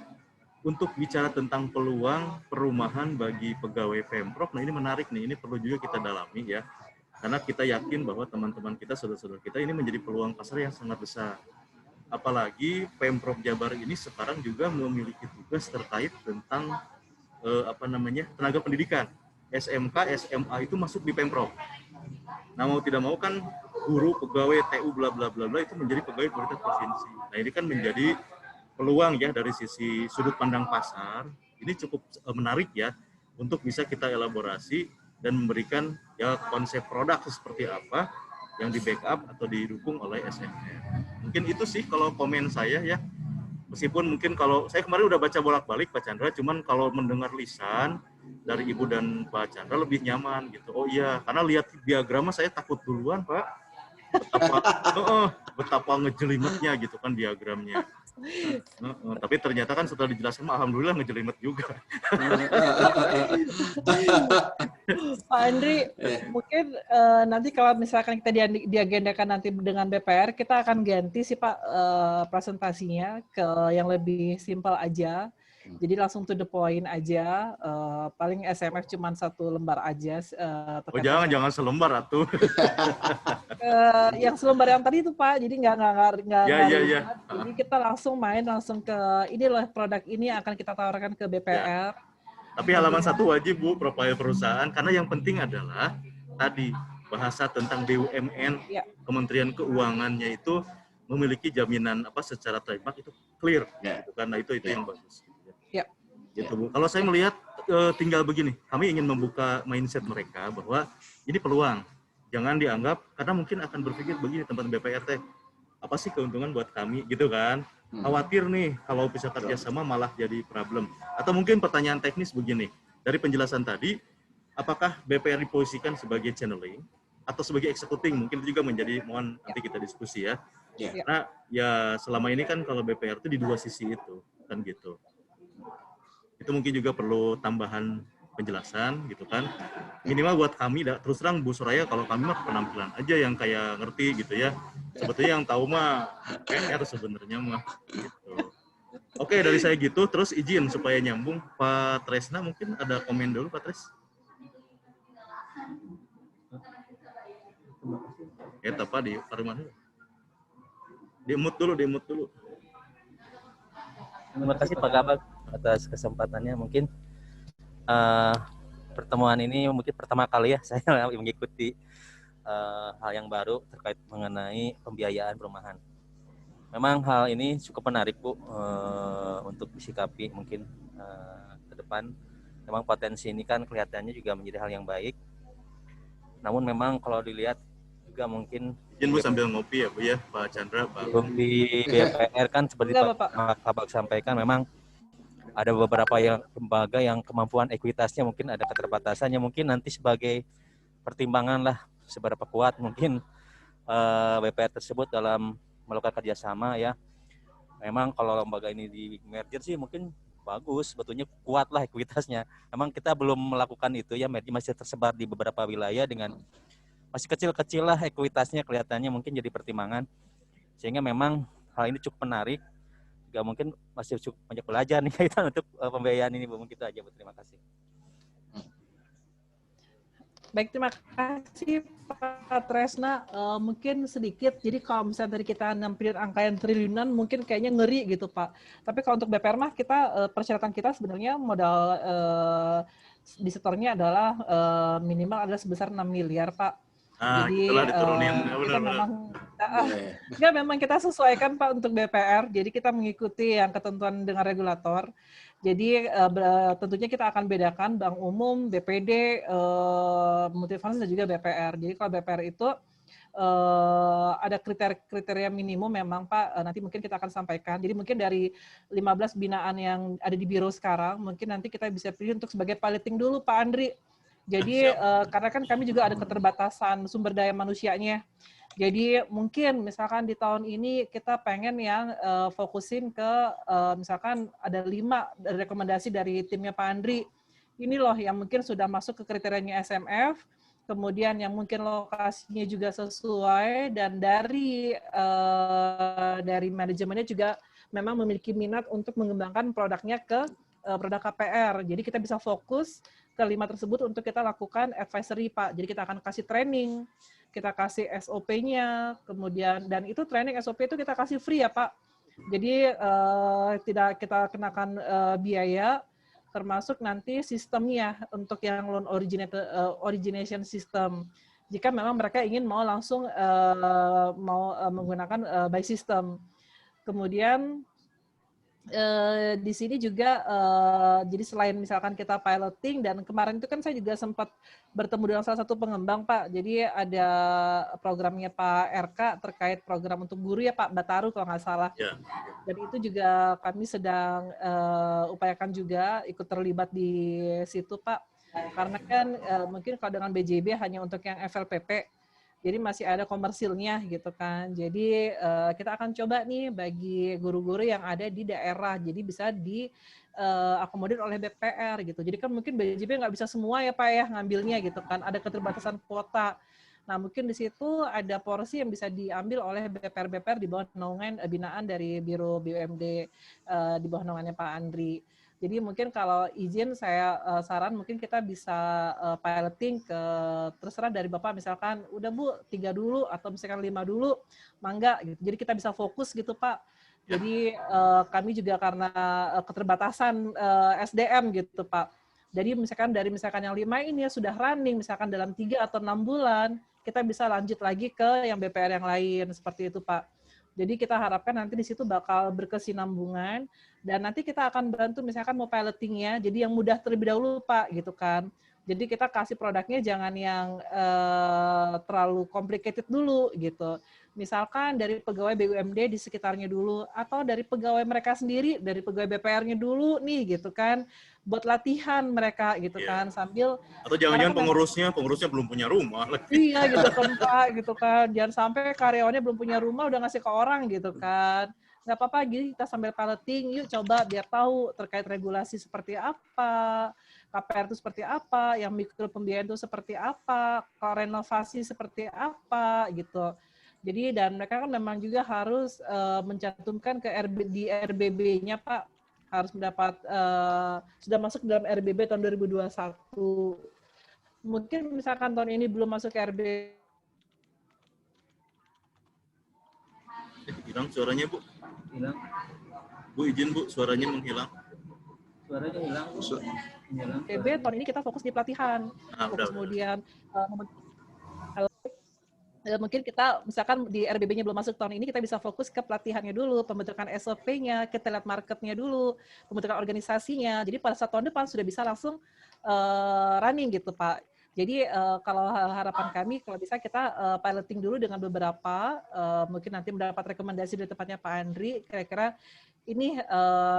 untuk bicara tentang peluang perumahan bagi pegawai Pemprov, nah ini menarik nih, ini perlu juga kita dalami ya. Karena kita yakin bahwa teman-teman kita, saudara-saudara kita ini menjadi peluang pasar yang sangat besar. Apalagi Pemprov Jabar ini sekarang juga memiliki tugas terkait tentang tenaga pendidikan. SMK, SMA itu masuk di Pemprov. Nah mau tidak mau kan guru, pegawai, TU, bla bla bla bla itu menjadi pegawai pemerintah provinsi. Nah ini kan menjadi peluang ya dari sisi sudut pandang pasar, ini cukup menarik ya untuk bisa kita elaborasi dan memberikan ya konsep produk seperti apa yang di backup atau didukung oleh SMF. Mungkin itu sih kalau komen saya ya. Meskipun mungkin kalau saya kemarin udah baca bolak-balik Pak Chandra, cuman kalau mendengar lisan dari Ibu dan Pak Chandra lebih nyaman gitu. Oh iya, karena lihat diagramnya saya takut duluan Pak. Betapa ngejelimetnya gitu kan diagramnya. Tapi ternyata kan setelah dijelaskan, alhamdulillah ngejelimet juga. Pak Andri, mungkin nanti kalau misalkan kita diagendakan nanti dengan BPR, kita akan ganti sih Pak presentasinya ke yang lebih simpel aja. Jadi langsung to the point aja, paling SMF cuma 1 lembar aja. Oh jangan selembar atuh. Yang selembar yang tadi itu Pak, jadi nggak Ya. Jadi kita langsung ke ini loh produk ini akan kita tawarkan ke BPR. Ya. Tapi halaman 1 wajib Bu, profil perusahaan, karena yang penting adalah tadi bahasa tentang BUMN, ya. Kementerian Keuangannya itu memiliki jaminan secara trademark itu clear, gitu. Karena itu yang bagus. Ya. Gitu Bu. Kalau saya melihat tinggal begini, kami ingin membuka mindset mereka bahwa ini peluang. Jangan dianggap, karena mungkin akan berpikir begini teman BPR teh, apa sih keuntungan buat kami gitu kan? Khawatir nih kalau bisa kerjasama malah jadi problem. Atau mungkin pertanyaan teknis begini, dari penjelasan tadi, apakah BPR diposisikan sebagai channeling atau sebagai executing? Mungkin itu juga menjadi, mohon nanti kita diskusi ya. Karena ya selama ini kan kalau BPR itu di 2 sisi itu, kan gitu. Itu mungkin juga perlu tambahan penjelasan gitu kan. Minimal buat kami, terus terang Bu Soraya, kalau kami mah penampilan aja yang kayak ngerti gitu ya. Sebetulnya yang tahu mah PR sebenarnya mah gitu. Oke, dari saya gitu, terus izin supaya nyambung Pak Tresna, mungkin ada komen dulu Pak Tres. Ya, apa di Parman. Di-mute dulu. Terima kasih Pak Kabak atas kesempatannya. Mungkin pertemuan ini mungkin pertama kali ya saya mengikuti hal yang baru terkait mengenai pembiayaan perumahan. Memang hal ini cukup menarik Bu untuk disikapi mungkin ke depan. Memang potensi ini kan kelihatannya juga menjadi hal yang baik. Namun memang kalau dilihat juga mungkin izin Bu sambil ngopi ya Bu ya, Pak Chandra, Pak. Di BPR kan seperti Pak Kabak sampaikan, memang ada beberapa lembaga yang kemampuan ekuitasnya mungkin ada keterbatasannya, mungkin nanti sebagai pertimbangan lah seberapa kuat mungkin BPR tersebut dalam melakukan kerjasama ya. Memang kalau lembaga ini di merger sih mungkin bagus, sebetulnya kuat lah ekuitasnya. Memang kita belum melakukan itu ya, merger masih tersebar di beberapa wilayah dengan masih kecil-kecil lah ekuitasnya, kelihatannya mungkin jadi pertimbangan. Sehingga memang hal ini cukup menarik. Juga mungkin masih cukup banyak belajar nih kita untuk pembiayaan ini Bu. Mungkin itu aja Bu. Terima kasih. Baik, terima kasih Pak Tresna. Mungkin sedikit, jadi kalau misalnya dari kita nampilin angka yang triliunan, mungkin kayaknya ngeri gitu Pak. Tapi kalau untuk BPR mah kita, persyaratan kita sebenarnya modal di setornya adalah minimal adalah sebesar 6 miliar Pak. Jadi kita memang kita sesuaikan Pak untuk BPR. Jadi kita mengikuti yang ketentuan dengan regulator. Jadi tentunya kita akan bedakan bank umum, BPD, multifinance dan juga BPR. Jadi kalau BPR itu ada kriteria minimum memang Pak, nanti mungkin kita akan sampaikan. Jadi mungkin dari 15 binaan yang ada di biro sekarang, mungkin nanti kita bisa pilih untuk sebagai piloting dulu Pak Andri. Jadi karena kan kami juga ada keterbatasan sumber daya manusianya. Jadi mungkin misalkan di tahun ini kita pengen yang fokusin ke misalkan ada 5 rekomendasi dari timnya Pak Andri. Ini loh yang mungkin sudah masuk ke kriterianya SMF, kemudian yang mungkin lokasinya juga sesuai, dan dari manajemennya juga memang memiliki minat untuk mengembangkan produknya ke produk KPR. Jadi kita bisa fokus ke 5 tersebut untuk kita lakukan advisory Pak. Jadi kita akan kasih training, kita kasih SOP-nya, kemudian dan itu training SOP itu kita kasih free ya Pak. Jadi tidak kita kenakan biaya, termasuk nanti sistemnya untuk yang loan origination system. Jika memang mereka ingin mau langsung menggunakan by system. Kemudian di sini juga jadi selain misalkan kita piloting, dan kemarin itu kan saya juga sempat bertemu dengan salah satu pengembang, Pak. Jadi ada programnya Pak RK terkait program untuk guru ya, Pak Bataru kalau nggak salah. Ya. Dan itu juga kami sedang upayakan juga ikut terlibat di situ, Pak. Karena kan mungkin kalau dengan BJB hanya untuk yang FLPP, jadi masih ada komersilnya gitu kan. Jadi kita akan coba nih bagi guru-guru yang ada di daerah, jadi bisa diakomodir oleh BPR gitu. Jadi kan mungkin BJB nggak bisa semua ya Pak ya ngambilnya gitu kan, ada keterbatasan kuota. Nah mungkin di situ ada porsi yang bisa diambil oleh BPR-BPR di bawah naungan binaan dari Biro BUMD di bawah naungannya Pak Andri. Jadi mungkin kalau izin saya saran mungkin kita bisa piloting ke terserah dari Bapak, misalkan udah Bu 3 dulu atau misalkan 5 dulu, mangga gitu. Jadi kita bisa fokus gitu Pak. Jadi kami juga karena keterbatasan SDM gitu Pak. Jadi misalkan dari yang 5 ini ya sudah running, misalkan dalam 3 atau 6 bulan, kita bisa lanjut lagi ke yang BPR yang lain, seperti itu Pak. Jadi kita harapkan nanti di situ bakal berkesinambungan, dan nanti kita akan bantu misalkan mau pilotingnya, jadi yang mudah terlebih dahulu Pak, gitu kan. Jadi kita kasih produknya jangan yang terlalu complicated dulu gitu. Misalkan dari pegawai BUMD di sekitarnya dulu, atau dari pegawai mereka sendiri, dari pegawai BPR-nya dulu nih gitu kan, buat latihan mereka gitu kan, sambil atau jangan-jangan pengurusnya belum punya rumah lagi. Iya gitu kan Pak, gitu kan. Jangan sampai karyawannya belum punya rumah udah ngasih ke orang gitu kan. Nggak apa-apa, gini kita sambil piloting, yuk coba biar tahu terkait regulasi seperti apa, KPR itu seperti apa, yang mikro pembiayaan itu seperti apa, kalau renovasi seperti apa gitu. Jadi dan mereka kan memang juga harus mencantumkan ke di RBB-nya Pak, harus mendapat sudah masuk dalam RBB tahun 2021. Mungkin misalkan tahun ini belum masuk ke RB. Hilang suaranya Bu. Hilang. Bu izin Bu, suaranya menghilang. Suaranya hilang. Hilang. RB tahun ini kita fokus di pelatihan. Fokus kemudian mungkin kita misalkan di RBB-nya belum masuk tahun ini, kita bisa fokus ke pelatihannya dulu, pembentukan SOP-nya, kita lihat market-nya dulu, pembentukan organisasinya. Jadi pada saat tahun depan sudah bisa langsung running gitu Pak. Jadi kalau harapan kami kalau bisa kita piloting dulu dengan beberapa, mungkin nanti mendapat rekomendasi dari tempatnya Pak Andri, kira-kira ini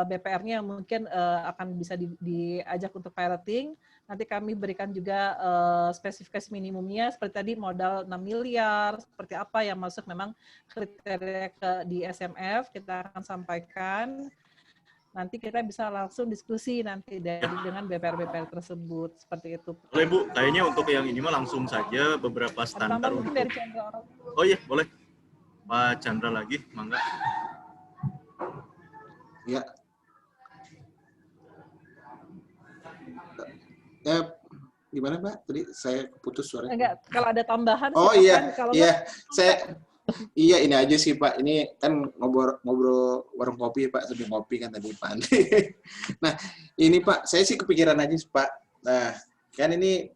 BPR-nya mungkin akan bisa diajak untuk piloting. Nanti kami berikan juga spesifikasi minimumnya, seperti tadi modal 6 miliar, seperti apa yang masuk memang kriteria di SMF, kita akan sampaikan. Nanti kita bisa langsung diskusi nanti dengan BPR-BPR tersebut, seperti itu. Boleh Bu, kayaknya untuk yang ini mah langsung saja beberapa standar untuk... dari Chandra. Oh iya, boleh. Pak Chandra lagi, mangga. Ya. Gimana Pak? Tadi saya putus suaranya. Enggak, kalau ada tambahan. Oh iya, iya. Iya ini aja sih Pak. Ini kan ngobrol warung kopi Pak, sambil ngopi kan tadi Pak Andri. Nah ini Pak, saya sih kepikiran aja sih Pak. Nah kan ini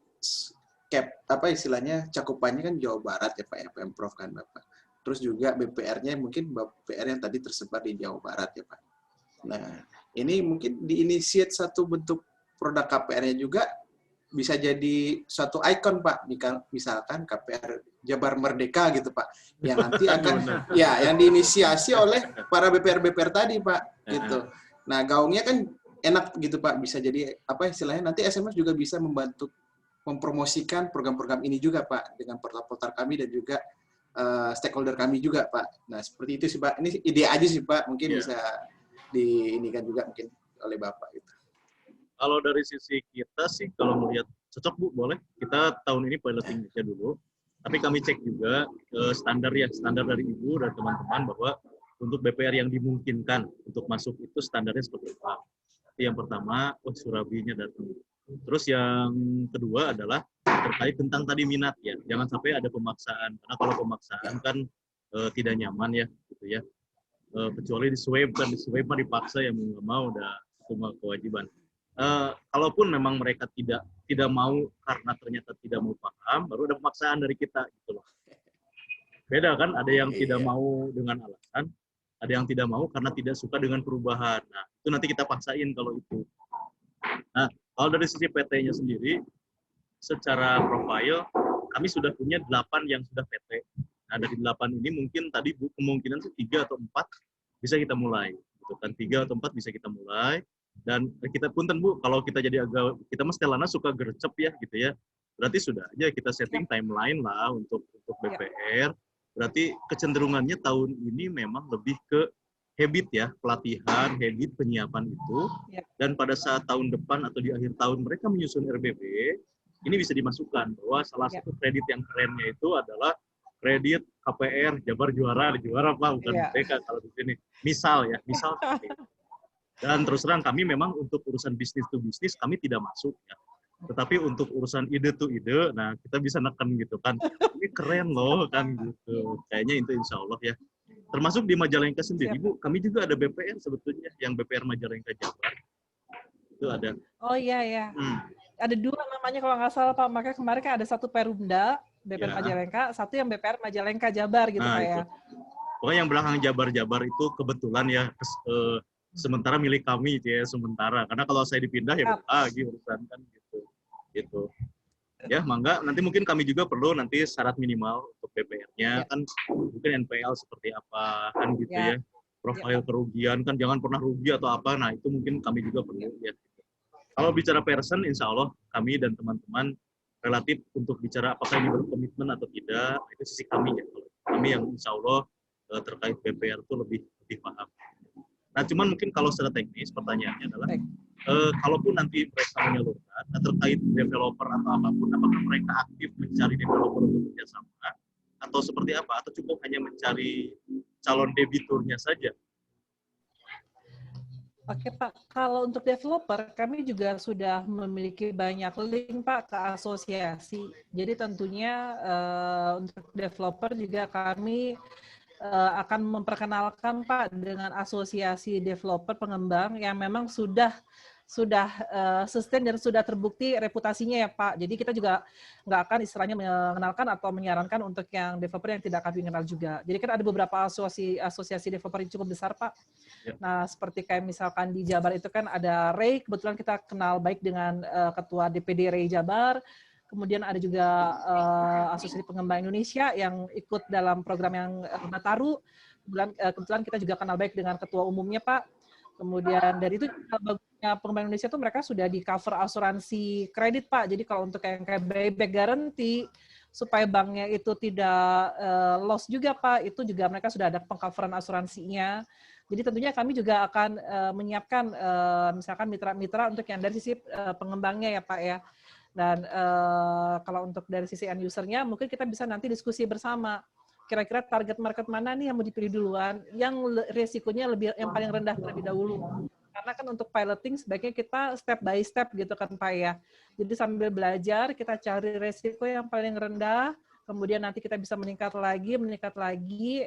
apa istilahnya cakupannya kan Jawa Barat ya Pak ya, Pemprov kan Bapak. Terus juga BPR-nya mungkin BPR yang tadi tersebar di Jawa Barat ya Pak. Nah ini mungkin diinisiat satu bentuk produk KPR-nya juga bisa jadi suatu ikon Pak, misalkan KPR Jabar Merdeka gitu Pak, yang nanti akan ya yang diinisiasi oleh para BPR tadi Pak gitu. Nah gaungnya kan enak gitu Pak, bisa jadi apa istilahnya nanti SMS juga bisa membantu mempromosikan program-program ini juga Pak dengan portal-portal kami dan juga stakeholder kami juga Pak. Nah seperti itu sih Pak, ini ide aja sih Pak, mungkin bisa diinikan juga mungkin oleh Bapak gitu. Kalau dari sisi kita sih, kalau melihat cocok Bu, boleh. Kita tahun ini piloting aja dulu. Tapi kami cek juga standar dari Ibu dan teman-teman bahwa untuk BPR yang dimungkinkan untuk masuk itu standarnya seperti apa. Itu yang pertama, Surabinya datang. Terus yang kedua adalah terkait tentang tadi minat ya. Jangan sampai ada pemaksaan. Karena kalau pemaksaan kan tidak nyaman ya, gitu ya. Kecuali di swab mah dipaksa yang nggak mau udah cuma kewajiban. Kalaupun memang mereka tidak mau karena ternyata tidak mau paham, baru ada pemaksaan dari kita gitu loh. Beda kan, ada yang tidak mau dengan alasan, ada yang tidak mau karena tidak suka dengan perubahan. Nah, itu nanti kita paksain kalau itu. Nah, kalau dari sisi PT-nya sendiri, secara profile, kami sudah punya 8 yang sudah PT. Nah, dari 8 ini mungkin tadi Bu, kemungkinan sih 3 atau 4 bisa kita mulai. Gitu kan, 3 atau 4 bisa kita mulai. Dan kita punten Bu, kalau kita jadi agak, kita mas Stelana suka gercep ya gitu ya. Berarti sudah aja kita setting timeline lah untuk BPR. Berarti kecenderungannya tahun ini memang lebih ke habit ya, pelatihan, habit, penyiapan itu. Dan pada saat tahun depan atau di akhir tahun mereka menyusun RBB, ini bisa dimasukkan bahwa salah satu kredit yang kerennya itu adalah kredit KPR Jabar juara Pak, bukan mereka kalau di sini. Misal ya, misal. Dan terus terang kami memang untuk urusan bisnis to bisnis kami tidak masuk ya. Tetapi untuk urusan ide to ide, nah kita bisa neken gitu kan. Ini keren loh kan gitu. Kayaknya itu insya Allah ya. Termasuk di Majalengka sendiri, Bu, kami juga ada BPR sebetulnya, yang BPR Majalengka Jabar. Itu ada. Oh iya ya. Ada 2 namanya kalau nggak salah Pak. Makanya kemarin kan ada satu Perumda, BPR Majalengka, satu yang BPR Majalengka Jabar gitu Pak ya. Pokoknya yang belakang Jabar itu kebetulan ya sementara milik kami ya sementara. Karena kalau saya dipindah ya lagi urusan kan gitu. Ya, mangga nanti mungkin kami juga perlu nanti syarat minimal untuk BPR-nya kan mungkin NPL seperti apa kan gitu ya. Profil kerugian kan jangan pernah rugi atau apa. Nah, itu mungkin kami juga perlu ya. Kalau bicara person, insya Allah kami dan teman-teman relatif untuk bicara apakah ini berkomitmen atau tidak, itu sisi kami ya. Kami yang insya Allah terkait BPR itu lebih paham. Nah, cuman mungkin kalau secara teknis pertanyaannya adalah, kalaupun nanti mereka menyalurkan terkait developer atau apapun, apakah mereka aktif mencari developer untuk kerjasama, atau seperti apa, atau cukup hanya mencari calon debiturnya saja? Oke Pak, kalau untuk developer kami juga sudah memiliki banyak link Pak ke asosiasi. Jadi tentunya untuk developer juga kami akan memperkenalkan Pak dengan asosiasi developer pengembang yang memang sudah sustain dan sudah terbukti reputasinya ya Pak. Jadi kita juga nggak akan istilahnya mengenalkan atau menyarankan untuk yang developer yang tidak kami kenal juga. Jadi kan ada beberapa asosiasi developer yang cukup besar Pak. Nah seperti kayak misalkan di Jabar itu kan ada Ray, kebetulan kita kenal baik dengan Ketua DPD Ray Jabar. Kemudian ada juga Asosiasi Pengembang Indonesia yang ikut dalam program yang Nataru. Kebetulan kita juga kenal baik dengan Ketua Umumnya Pak. Kemudian dari itu bagusnya Pengembang Indonesia itu mereka sudah di cover asuransi kredit Pak. Jadi kalau untuk yang kayak buyback guarantee supaya banknya itu tidak loss juga Pak, itu juga mereka sudah ada pengcoveran asuransinya. Jadi tentunya kami juga akan menyiapkan misalkan mitra-mitra untuk yang dari sisi pengembangnya ya Pak ya. Dan kalau untuk dari sisi end user-nya mungkin kita bisa nanti diskusi bersama. Kira-kira target market mana nih yang mau dipilih duluan, yang resikonya yang paling rendah terlebih dahulu. Karena kan untuk piloting sebaiknya kita step by step gitu kan Pak ya. Jadi sambil belajar kita cari resiko yang paling rendah, kemudian nanti kita bisa meningkat lagi,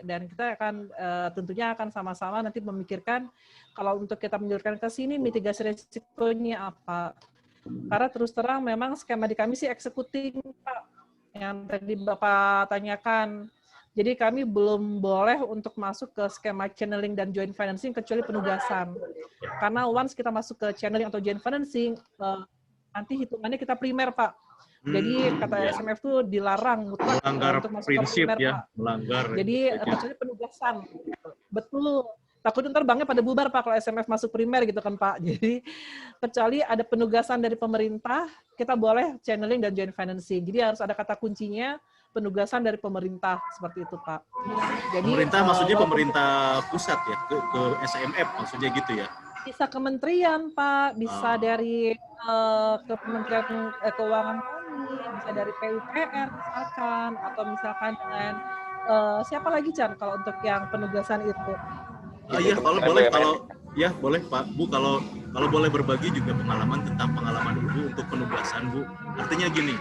dan kita akan tentunya akan sama-sama nanti memikirkan kalau untuk kita menjurkan ke sini mitigasi resikonya apa. Karena terus terang memang skema di kami sih executing Pak, yang tadi Bapak tanyakan. Jadi kami belum boleh untuk masuk ke skema channeling dan joint financing kecuali penugasan. Karena once kita masuk ke channeling atau joint financing, nanti hitungannya kita primer, Pak. Jadi kata SMF itu dilarang mutlak untuk masuk prinsip ke primer, ya, Pak. melanggar. Jadi kecuali penugasan. Betul. Takutnya ntar banknya pada bubar, Pak, kalau SMF masuk primer gitu kan, Pak. Jadi kecuali ada penugasan dari pemerintah, kita boleh channeling dan joint financing. Jadi harus ada kata kuncinya, penugasan dari pemerintah seperti itu Pak. Jadi, pemerintah maksudnya pemerintah pusat ya ke SMF maksudnya gitu ya? Bisa kementerian Pak, bisa dari Kementerian Keuangan kami, bisa dari PUPR misalkan, atau misalkan dengan siapa lagi Chan kalau untuk yang penugasan itu? Iya kalau boleh ya boleh Pak Bu kalau boleh berbagi juga pengalaman tentang pengalaman Ibu untuk penugasan Bu. Artinya gini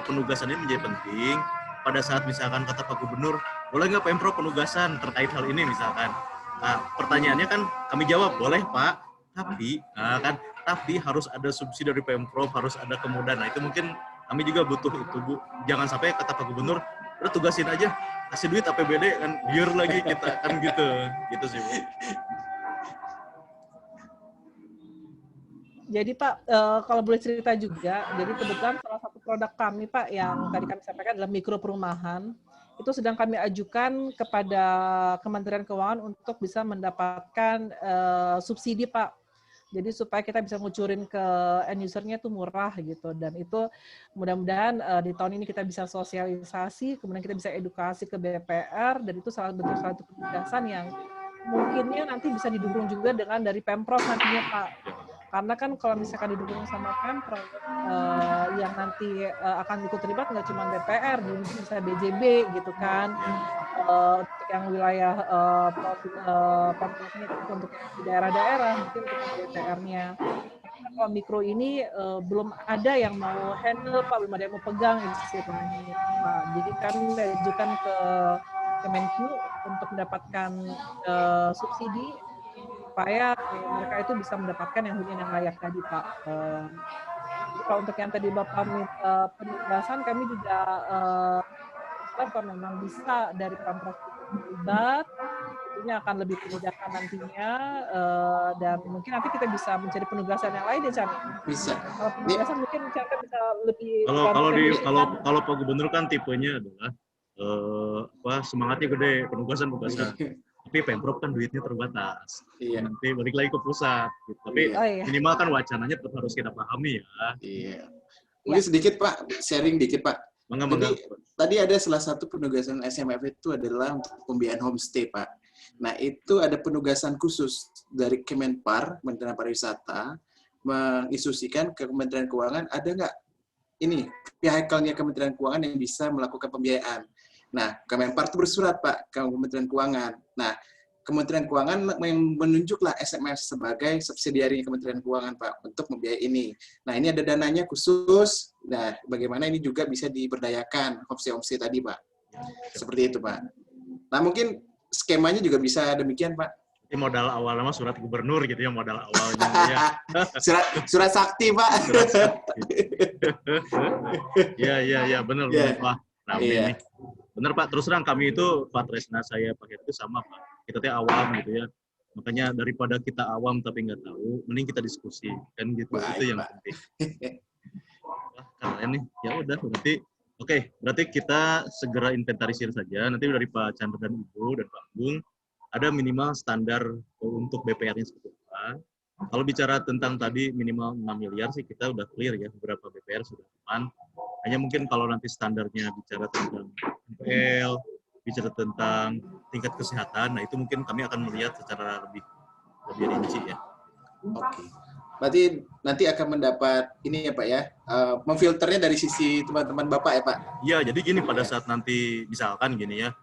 penugasan ini menjadi penting. Pada saat misalkan kata Pak Gubernur, boleh nggak Pemprov penugasan terkait hal ini misalkan. Nah, pertanyaannya kan kami jawab, boleh Pak, tapi harus ada subsidi dari Pemprov, harus ada kemudahan. Nah, itu mungkin kami juga butuh itu Bu. Jangan sampai kata Pak Gubernur, udah tugasin aja, kasih duit APBD kan biar lagi kita kan gitu sih Bu. Jadi Pak, kalau boleh cerita juga, jadi kebetulan salah satu produk kami Pak yang tadi kami sampaikan adalah mikro perumahan, itu sedang kami ajukan kepada Kementerian Keuangan untuk bisa mendapatkan subsidi Pak. Jadi supaya kita bisa ngucurin ke end user-nya itu murah gitu, dan itu mudah-mudahan di tahun ini kita bisa sosialisasi, kemudian kita bisa edukasi ke BPR, dan itu salah satu kebijakan yang mungkinnya nanti bisa didukung juga dengan dari Pemprov nantinya Pak. Karena kan kalau misalkan didukung sama Pemprov, yang nanti akan ikut terlibat nggak cuma BPR, bisa BJB gitu kan, untuk yang wilayah Pemprovnya, untuk di daerah-daerah, mungkin untuk DPR-nya. Kalau mikro ini belum ada yang mau handle Pak, belum ada yang mau pegang istilahnya Pak. Jadi kan diajukan ke Kemenku untuk mendapatkan subsidi supaya mereka itu bisa mendapatkan yang hunian yang layak tadi Pak. Kalau untuk yang tadi Bapak minta penugasan, kami juga kalau memang bisa dari Pemprov terlibat, tentunya akan lebih memudahkan nantinya, dan mungkin nanti kita bisa mencari penugasan yang lain ya Chan. Bisa. Kalau penugasan mungkin Chan bisa lebih. Kalau Pak Gubernur kan tipenya adalah semangatnya gede, penugasan. Tapi Pemprov kan duitnya terbatas. Iya. Nanti balik lagi ke pusat. Gitu. Tapi minimal kan wacananya tetap harus kita pahami ya. Iya. Mungkin sedikit Pak, sharing dikit Pak. Jadi tadi ada salah satu penugasan SMF itu adalah untuk pembiayaan homestay Pak. Nah itu ada penugasan khusus dari Kemenpar, Kementerian Pariwisata, menginstruksikan ke Kementerian Keuangan, ada nggak ini vehicle-nya Kementerian Keuangan yang bisa melakukan pembiayaan. Nah, Kemenpar itu bersurat Pak ke Kementerian Keuangan. Nah, Kementerian Keuangan menunjuklah SMS sebagai subsidiari Kementerian Keuangan Pak untuk membiayai ini. Nah, ini ada dananya khusus. Nah, bagaimana ini juga bisa diberdayakan homestay tadi Pak. Seperti itu Pak. Nah, mungkin skemanya juga bisa demikian Pak. Ini modal awalnya mah surat gubernur gitu ya, modal awalnya ya. surat sakti Pak. Surat sakti. Iya, benar. Wah, rame nih. Benar Pak, terus terang kami itu Pak Tresna saya pakai itu sama Pak. Kita teh awam gitu ya. Makanya daripada kita awam tapi nggak tahu, mending kita diskusi kan gitu. Baik, itu yang Pak. penting. Wah, keren nih. Ya udah berarti kita segera inventarisir saja. Nanti dari Pak Chandra dan Ibu dan Pak Agung ada minimal standar untuk BPR-nya seperti apa. Kalau bicara tentang tadi minimal 6 miliar sih kita udah clear ya, beberapa BPR sudah aman. Hanya mungkin kalau nanti standarnya bicara tentang NPL, bicara tentang tingkat kesehatan, nah itu mungkin kami akan melihat secara lebih rinci ya. Oke. Berarti nanti akan mendapat ini ya Pak ya, memfilternya dari sisi teman-teman Bapak ya Pak? Iya, jadi gini pada saat nanti misalkan gini ya,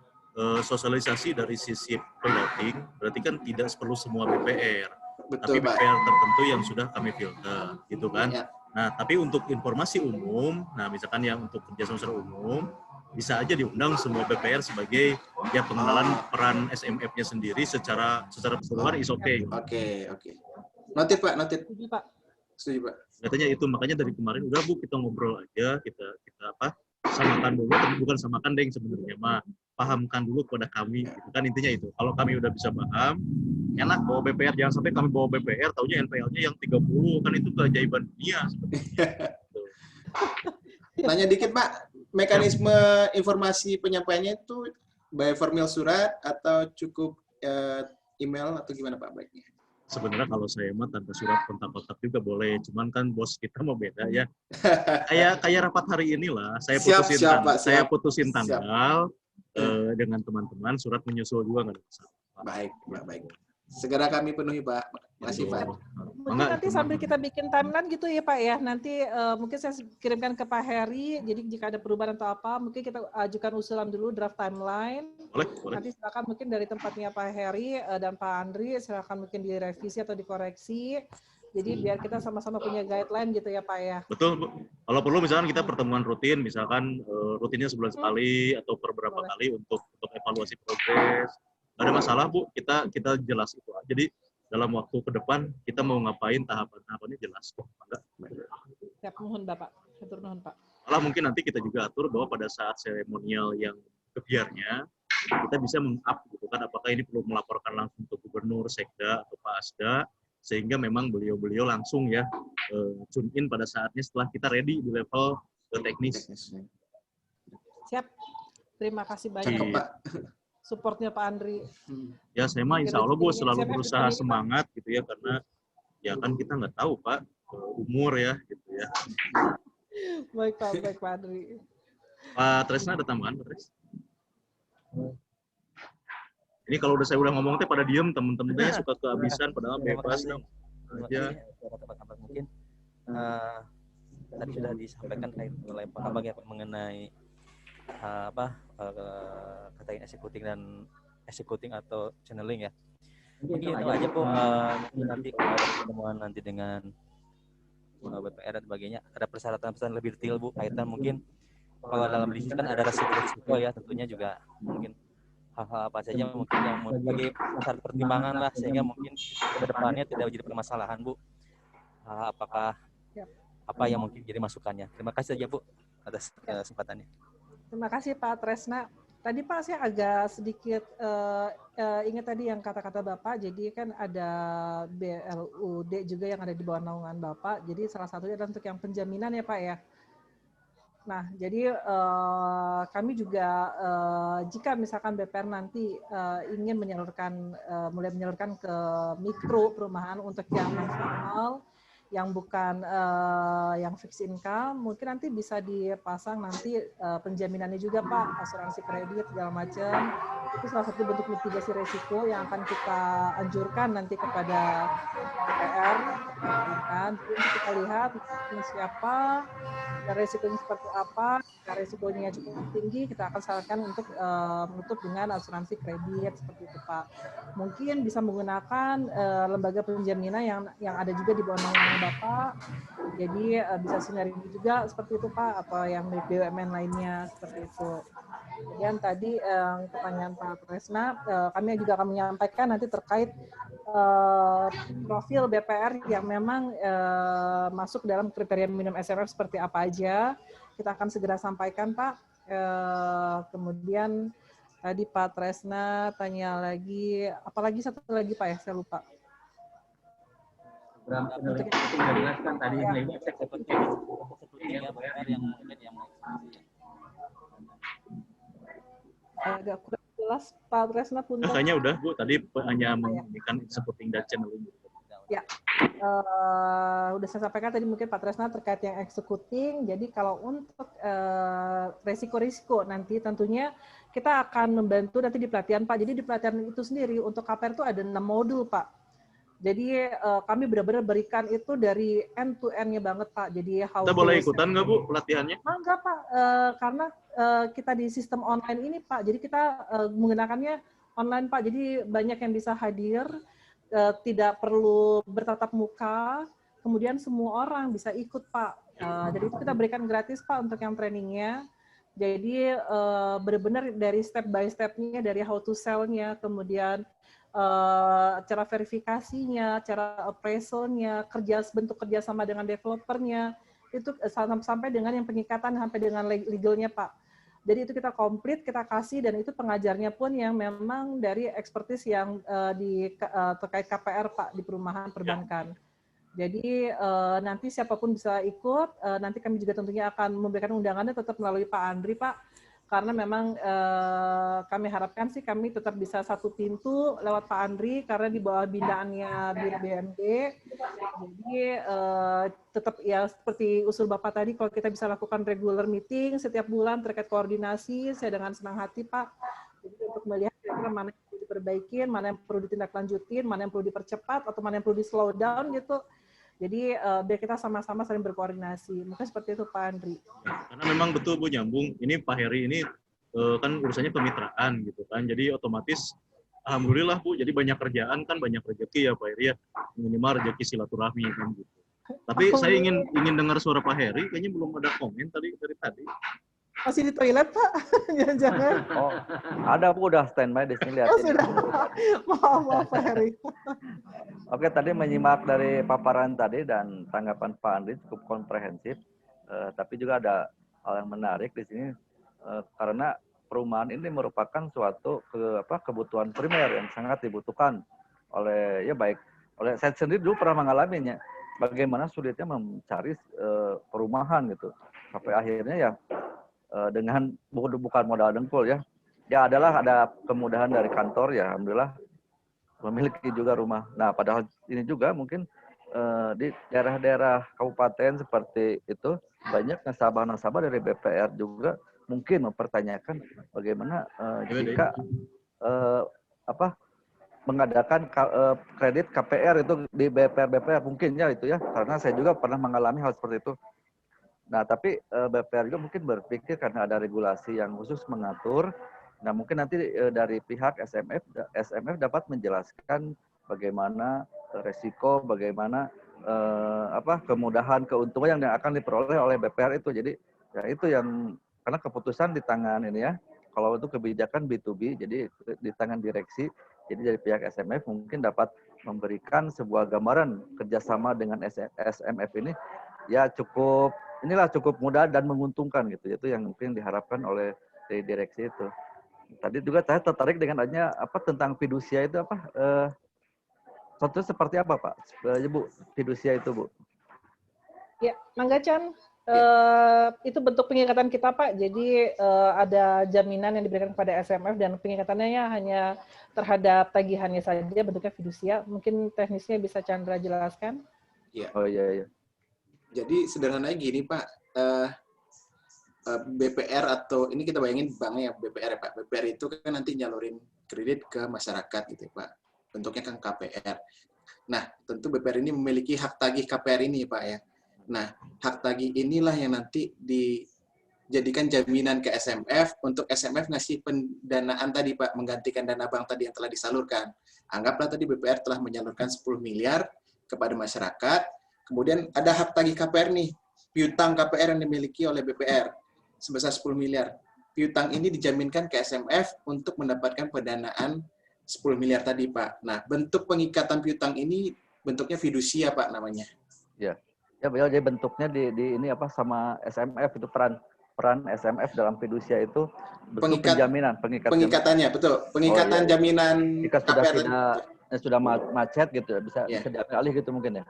sosialisasi dari sisi piloting, berarti kan tidak perlu semua BPR. Betul, tapi BPR tertentu yang sudah kami filter, gitu kan? Ya. Nah, tapi untuk informasi umum, nah misalkan yang untuk kerjasama secara umum, bisa aja diundang semua BPR sebagai ya pengenalan peran SMF-nya sendiri secara keseluruhan is okay. Oke. Noted Pak, noted. Setuju Pak. Katanya itu, makanya dari kemarin udah Bu kita ngobrol aja, kita samakan dulu, tapi bukan samakan deh sebenarnya mah, pahamkan dulu kepada kami, gitu kan intinya itu. Kalau kami udah bisa paham, enak bawa BPR, jangan sampai kami bawa BPR, taunya NPL-nya yang 30, kan itu keajaiban dunia sebenarnya. Tanya dikit Pak, mekanisme informasi penyampaiannya itu by formal surat atau cukup email atau gimana Pak baiknya? Sebenarnya kalau saya mah tanpa surat kontak-kontak juga boleh, cuman kan bos kita mau beda ya. Kayak rapat hari inilah, saya putusin tanggal dengan teman-teman, surat menyusul juga nggak ada masalah. Baik. Segera kami penuhi Pak. Makasih Pak. Mungkin nanti sambil kita bikin timeline gitu ya Pak ya. Nanti mungkin saya kirimkan ke Pak Heri. Jadi jika ada perubahan atau apa, mungkin kita ajukan usulan dulu draft timeline. Boleh. Nanti silakan mungkin dari tempatnya Pak Heri dan Pak Andri silakan mungkin direvisi atau dikoreksi. Jadi biar kita sama-sama punya guideline gitu ya Pak ya. Betul Bu. Kalau perlu misalkan kita pertemuan rutin, misalkan rutinnya sebulan sekali atau per beberapa kali untuk evaluasi progres. Nggak ada masalah Bu, kita jelas itu. Jadi dalam waktu ke depan kita mau ngapain, tahapan-tahapannya jelas kok. Siap, mohon Bapak. Hatur nuhun Pak. Malah mungkin nanti kita juga atur bahwa pada saat seremonial yang kebiarnya kita bisa meng-up gitu kan, apakah ini perlu melaporkan langsung ke gubernur, sekda atau Pak Asda, sehingga memang beliau-beliau langsung ya tune in pada saatnya setelah kita ready di level teknis. Siap. Terima kasih banyak supportnya Pak Andri. Ya saya mah insya Allah Bu selalu berusaha semangat gitu ya, karena ya kan kita nggak tahu Pak umur ya gitu ya. Baik Pak Andri. Pak Tresna ada tambahan Pak Tres? Ini kalau saya udah ngomong teh pada diem, temen-temennya suka kehabisan padahal bebas dong aja. Mungkin tadi sudah disampaikan oleh Pak Kabag ya mengenai katain executing atau channeling ya. Mungkin itu aja Bu, mungkin nanti kalau ada pertemuan nanti dengan BPR dan sebagainya, ada persyaratan lebih detail Bu, kaitan mungkin kalau dalam bisnis kan ada resiko ya, tentunya juga mungkin hal-hal apa saja mungkin yang sebagai syarat pertimbangan lah, sehingga mungkin ke depannya tidak menjadi permasalahan Bu. Apakah apa yang mungkin jadi masukannya. Terima kasih saja Bu atas kesempatannya. Terima kasih Pak Tresna. Tadi Pak saya agak sedikit ingat tadi yang kata-kata Bapak, jadi kan ada BLUD juga yang ada di bawah naungan Bapak, jadi salah satunya adalah untuk yang penjaminan ya Pak ya. Nah, jadi kami juga jika misalkan BPR nanti ingin mulai menyalurkan ke mikro perumahan untuk yang nasional, yang bukan yang fixed income, mungkin nanti bisa dipasang nanti penjaminannya juga Pak, asuransi kredit segala macam. Itu salah satu bentuk mitigasi resiko yang akan kita anjurkan nanti kepada DPR. Kan, kita lihat siapa, resikonya seperti apa. Jika resikonya cukup tinggi, kita akan sarankan untuk menutup dengan asuransi kredit seperti itu Pak. Mungkin bisa menggunakan lembaga penjaminan yang ada juga di bawah naungan Bapak. Jadi bisa sinergi juga seperti itu Pak, atau yang BUMN lainnya seperti itu. Kemudian tadi pertanyaan Pak Tresna, kami juga akan menyampaikan nanti terkait profil BPR yang memang masuk dalam kriteria minimum SMF seperti apa aja. Kita akan segera sampaikan Pak. Kemudian tadi Pak Tresna tanya lagi, apalagi satu lagi Pak ya, saya lupa. Untuk sudah jelaskan tadi ini agak kurang jelas Pak Tresna punten. Kayaknya udah Bu, tadi hanya menginginkan executing dan channeling. Ya, udah saya sampaikan tadi mungkin Pak Tresna terkait yang executing. Jadi kalau untuk resiko-risiko nanti tentunya kita akan membantu nanti di pelatihan Pak. Jadi di pelatihan itu sendiri untuk KPR itu ada 6 modul Pak. Jadi kami benar-benar berikan itu dari end to end-nya banget Pak. Jadi kita boleh ikutan nggak Bu pelatihannya? Enggak Pak, karena kita di sistem online ini Pak. Jadi kita menggunakannya online Pak. Jadi banyak yang bisa hadir, tidak perlu bertatap muka. Kemudian semua orang bisa ikut Pak. Jadi itu kita berikan gratis Pak untuk yang trainingnya. Jadi benar-benar dari step by step-nya, dari how to sell-nya, kemudian cara verifikasinya, cara appraisal-nya, bentuk kerjasama dengan developernya, itu sampai dengan yang pengikatan, sampai dengan legalnya Pak. Jadi itu kita komplit, kita kasih, dan itu pengajarnya pun yang memang dari expertise yang terkait KPR Pak di perumahan perbankan. Jadi nanti siapapun bisa ikut, nanti kami juga tentunya akan memberikan undangannya tetap melalui Pak Andri Pak. Karena memang kami harapkan sih kami tetap bisa satu pintu lewat Pak Andri karena di bawah bindaannya BMD. Jadi tetap ya seperti usul Bapak tadi, kalau kita bisa lakukan regular meeting setiap bulan terkait koordinasi, saya dengan senang hati Pak. Jadi untuk melihat kira-kira mana yang perlu diperbaikin, mana yang perlu ditindaklanjutin, mana yang perlu dipercepat atau mana yang perlu di slow down gitu. Jadi biar kita sama-sama saling berkoordinasi. Mungkin seperti itu Pak Andri. Karena memang betul Bu nyambung. Ini Pak Heri ini kan urusannya kemitraan gitu kan. Jadi otomatis alhamdulillah Bu. Jadi banyak kerjaan kan, banyak rezeki ya Pak Heri ya. Minimal rezeki silaturahmi kan gitu. Tapi saya ingin dengar suara Pak Heri. Kayaknya belum ada komen dari tadi. Masih di toilet Pak? Jangan-jangan. Oh, ada Bu, udah standby di sini lihatin. Oh sudah. Maaf Pak Heri. Oke, tadi menyimak dari paparan tadi dan tanggapan Pak Andri cukup komprehensif. Tapi juga ada hal yang menarik di sini karena perumahan ini merupakan suatu kebutuhan primer yang sangat dibutuhkan oleh baik oleh saya sendiri dulu pernah mengalaminya. Bagaimana sulitnya mencari perumahan gitu. Sampai akhirnya ya dengan bukan modal dengkul ya. Ya ada kemudahan dari kantor ya, alhamdulillah memiliki juga rumah. Nah, padahal ini juga mungkin di daerah-daerah kabupaten seperti itu banyak nasabah-nasabah dari BPR juga mungkin mempertanyakan bagaimana jika mengadakan kredit KPR itu di BPR mungkin ya itu ya, karena saya juga pernah mengalami hal seperti itu. Nah, tapi BPR juga mungkin berpikir karena ada regulasi yang khusus mengatur. Nah, mungkin nanti dari pihak SMF dapat menjelaskan bagaimana resiko, bagaimana kemudahan, keuntungan yang akan diperoleh oleh BPR itu. Jadi ya itu yang karena keputusan di tangan ini ya. Kalau itu kebijakan B2B, jadi di tangan direksi. Jadi dari pihak SMF mungkin dapat memberikan sebuah gambaran kerjasama dengan SMF ini ya cukup mudah dan menguntungkan gitu. Itu yang mungkin diharapkan oleh dari direksi itu. Tadi juga saya tertarik dengan adanya tentang fidusia itu contohnya seperti apa Pak? Bu, fidusia itu Bu. Ya, Mangga Chan. Itu bentuk pengikatan kita Pak. Jadi ada jaminan yang diberikan kepada SMF dan pengikatannya hanya terhadap tagihannya saja, bentuknya fidusia. Mungkin teknisnya bisa Chandra jelaskan. Iya. Oh iya. Jadi sederhananya gini Pak, BPR atau ini kita bayangin banknya ya BPR ya Pak. BPR itu kan nanti nyalurin kredit ke masyarakat gitu ya Pak. Bentuknya kan KPR. Nah, tentu BPR ini memiliki hak tagih KPR ini Pak ya. Nah, hak tagih inilah yang nanti dijadikan jaminan ke SMF untuk SMF ngasih pendanaan tadi Pak, menggantikan dana bank tadi yang telah disalurkan. Anggaplah tadi BPR telah menyalurkan 10 miliar kepada masyarakat, kemudian ada hak tagih KPR nih, piutang KPR yang dimiliki oleh BPR sebesar 10 miliar. Piutang ini dijaminkan ke SMF untuk mendapatkan pendanaan 10 miliar tadi Pak. Nah, bentuk pengikatan piutang ini bentuknya fidusia Pak namanya. Ya. Ya, jadi bentuknya di ini sama SMF itu peran SMF dalam fidusia itu bentuk pengikatannya betul. Pengikatan jaminan jika sudah macet gitu bisa diambil alih gitu mungkin ya.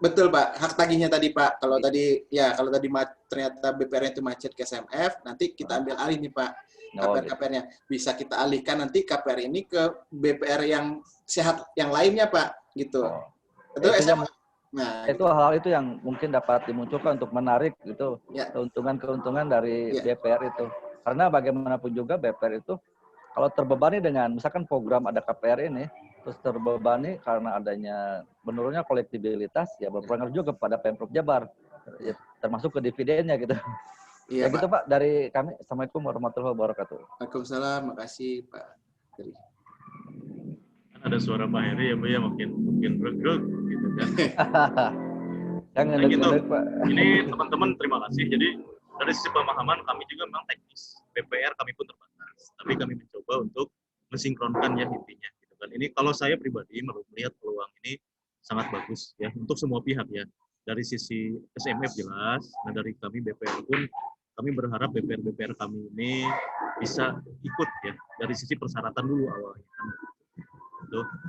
Betul Pak, hak tagihnya tadi Pak. Kalau tadi ternyata BPR itu macet ke SMF, nanti kita ambil alih nih Pak. KPR-nya bisa kita alihkan nanti KPR ini ke BPR yang sehat yang lainnya Pak gitu. Itu itu hal itu yang mungkin dapat dimunculkan untuk menarik gitu keuntungan dari BPR itu. Karena bagaimanapun juga BPR itu kalau terbebani dengan misalkan program ada KPR ini terus terbebani karena adanya menurunnya kolektibilitas ya berpengaruh juga kepada Pemprov Jabar ya, termasuk ke dividennya gitu. Iya, gitu Pak dari kami. Assalamualaikum warahmatullahi wabarakatuh. Waalaikumsalam, makasih Pak. Ada suara Pak Heri ya Bu ya mungkin bergerak gitu kan. Jangan gitu. Ini teman-teman terima kasih. Jadi dari sisi pemahaman kami juga memang teknis. BPR kami pun terbatas. Tapi kami mencoba untuk mensinkronkan ya intinya gitu kan. Ini kalau saya pribadi melihat peluang ini sangat bagus ya untuk semua pihak ya. Dari sisi SMF jelas, nah dari kami BPR pun kami berharap BPR kami ini bisa ikut ya dari sisi persyaratan dulu awalnya.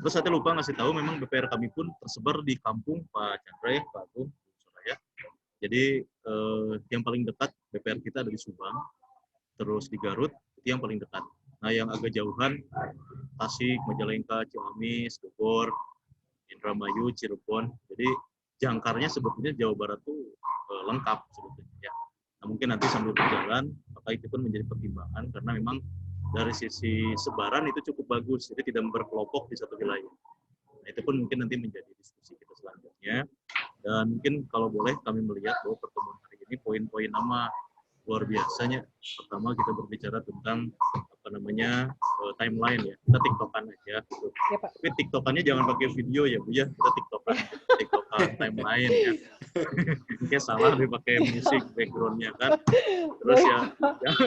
Terus saya lupa ngasih tahu memang BPR kami pun tersebar di kampung Pak Chandra ya, Pak Agung, Suraya. Jadi yang paling dekat BPR kita ada di Subang, terus di Garut itu yang paling dekat. Nah yang agak jauhan Tasik, Majalengka, Ciamis, Bogor, Indramayu, Cirebon. Jadi jangkarnya sebetulnya Jawa Barat tuh lengkap sebetulnya. Ya. Nah mungkin nanti sambil berjalan, maka itu pun menjadi pertimbangan karena memang dari sisi sebaran itu cukup bagus, jadi tidak berkelompok di satu wilayah. Nah, itu pun mungkin nanti menjadi diskusi kita selanjutnya. Dan mungkin kalau boleh kami melihat bahwa pertemuan hari ini poin-poin nama luar biasanya. Pertama kita berbicara tentang timeline ya. Kita tiktokan aja. Gitu. Ya, Pak. Tapi tiktokannya jangan pakai video ya Bu ya. Kita tiktokan timeline ya. Mungkin salah dipakai musik backgroundnya kan. Terus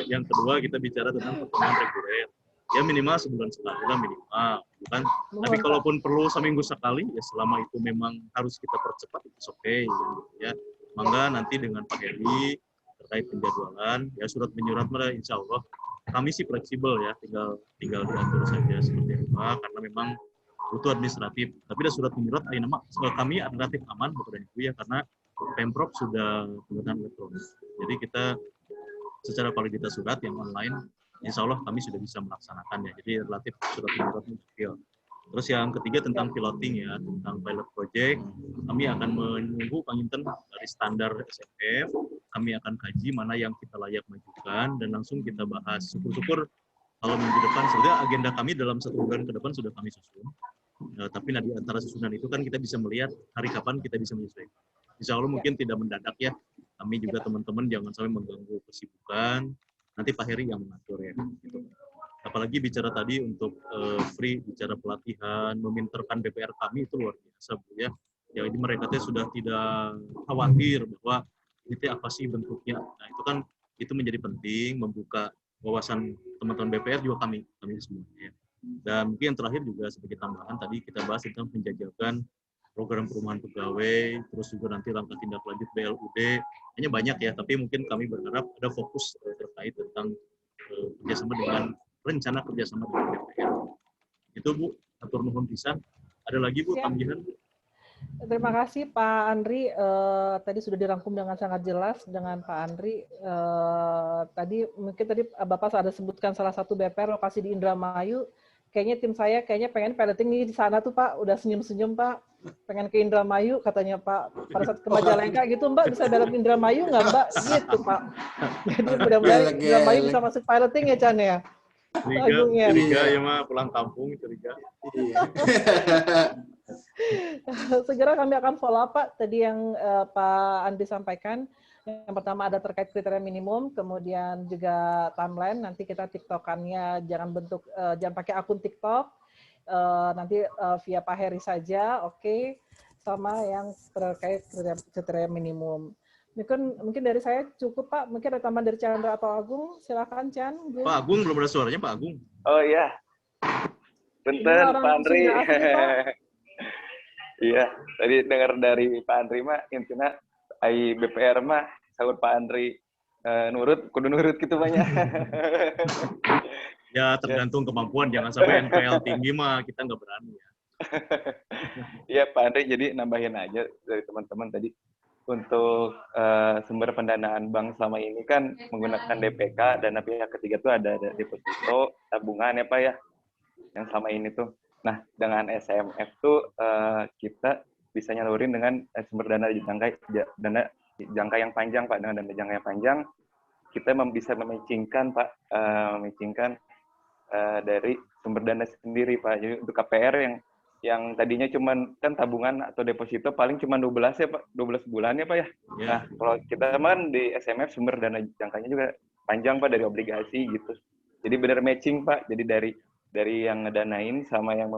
yang kedua kita bicara tentang pertemuan reguler. Ya minimal sebulan sekali lah minimal, kan? Tapi kalaupun perlu seminggu sekali, ya selama itu memang harus kita percepat itu oke, gitu ya. Mangga nanti dengan Pak Heri terkait penjadwalan. Ya surat menyurat mereka insya Allah kami sih fleksibel ya, tinggal diatur saja seperti apa, karena memang butuh administratif. Tapi ada surat menyurat, nama kami relatif aman Bapak dan Ibu ya, karena Pemprov sudah menggunakan elektronik. Jadi kita secara validitas surat yang online, insya Allah kami sudah bisa melaksanakannya. Jadi relatif surat menyurat mustahil. Terus yang ketiga tentang piloting ya, tentang pilot project, kami akan menunggu Panginten dari standar SMF, kami akan kaji mana yang kita layak majukan dan langsung kita bahas. Syukur-syukur kalau minggu depan, sebenarnya agenda kami dalam 1 bulan ke depan sudah kami susun. Tapi di antara susunan itu kan kita bisa melihat hari kapan kita bisa menyesuaikan. Insya Allah mungkin tidak mendadak ya. Kami juga teman-teman jangan sampai mengganggu kesibukan. Nanti Pak Heri yang mengatur ya. Gitu. Apalagi bicara tadi untuk free, bicara pelatihan, meminterkan BPR kami itu luar biasa Bu ya. Ya ini mereka sudah tidak khawatir bahwa itu apa sih bentuknya. Nah itu kan itu menjadi penting membuka wawasan teman-teman BPR juga kami semua ya. Dan mungkin yang terakhir juga sebagai tambahan tadi kita bahas tentang penjajakan program perumahan pegawai, terus juga nanti langkah tindak lanjut BLUD, hanya banyak ya, tapi mungkin kami berharap ada fokus terkait tentang kerjasama dengan rencana kerjasama dengan BPR. Itu Bu, atur nuhun pisan. Ada lagi Bu tambahan? Terima kasih Pak Andri. Tadi sudah dirangkum dengan sangat jelas dengan Pak Andri. Mungkin tadi Bapak ada sebutkan salah satu BPR lokasi di Indramayu. Kayaknya tim saya pengen piloting di sana tuh Pak. Udah senyum-senyum Pak. Pengen ke Indramayu katanya Pak. Pada saat ke Majalengka gitu Mbak bisa dalam Indramayu nggak Mbak? Gitu Pak. Jadi mudah-mudahan Indramayu bisa masuk piloting ya Chan ya. Curiga ya mah pulang kampung curiga. Segera kami akan follow up Pak. Tadi yang Pak Andri sampaikan. Yang pertama ada terkait kriteria minimum, kemudian juga timeline. Nanti kita TikTokannya jangan pakai akun TikTok, nanti via Pak Heri saja, oke. Sama yang terkait kriteria minimum. Mungkin dari saya cukup Pak. Mungkin ada tambahan dari Chandra atau Agung. Silakan Chan. Pak Agung belum ada suaranya Pak Agung. Oh iya. Bentar Pak Andri. Iya, tadi dengar dari Pak Andri mah intinya ai BPR mah sahur Pak Andri kudu nurut gitu banyak. Ya tergantung kemampuan, jangan sampai NPL tinggi mah kita nggak berani ya. Iya Pak Andri, jadi nambahin aja dari teman-teman tadi untuk sumber pendanaan bank selama ini kan menggunakan DPK, dana pihak ketiga tuh ada deposito, tabungan ya Pak ya, yang selama ini tuh. Nah dengan SMF tuh kita bisa nyalurin dengan sumber dana jangka yang panjang Pak. Dengan dana jangka yang panjang kita bisa mematchingkan Pak, dari sumber dana sendiri Pak. Jadi untuk KPR yang tadinya cuman kan tabungan atau deposito paling cuma 12 ya Pak, 12 bulan ya Pak ya. Yeah. Nah kalau kita kan di SMF sumber dana jangkanya juga panjang Pak, dari obligasi gitu. Jadi benar matching Pak. Jadi dari yang ngedanain sama yang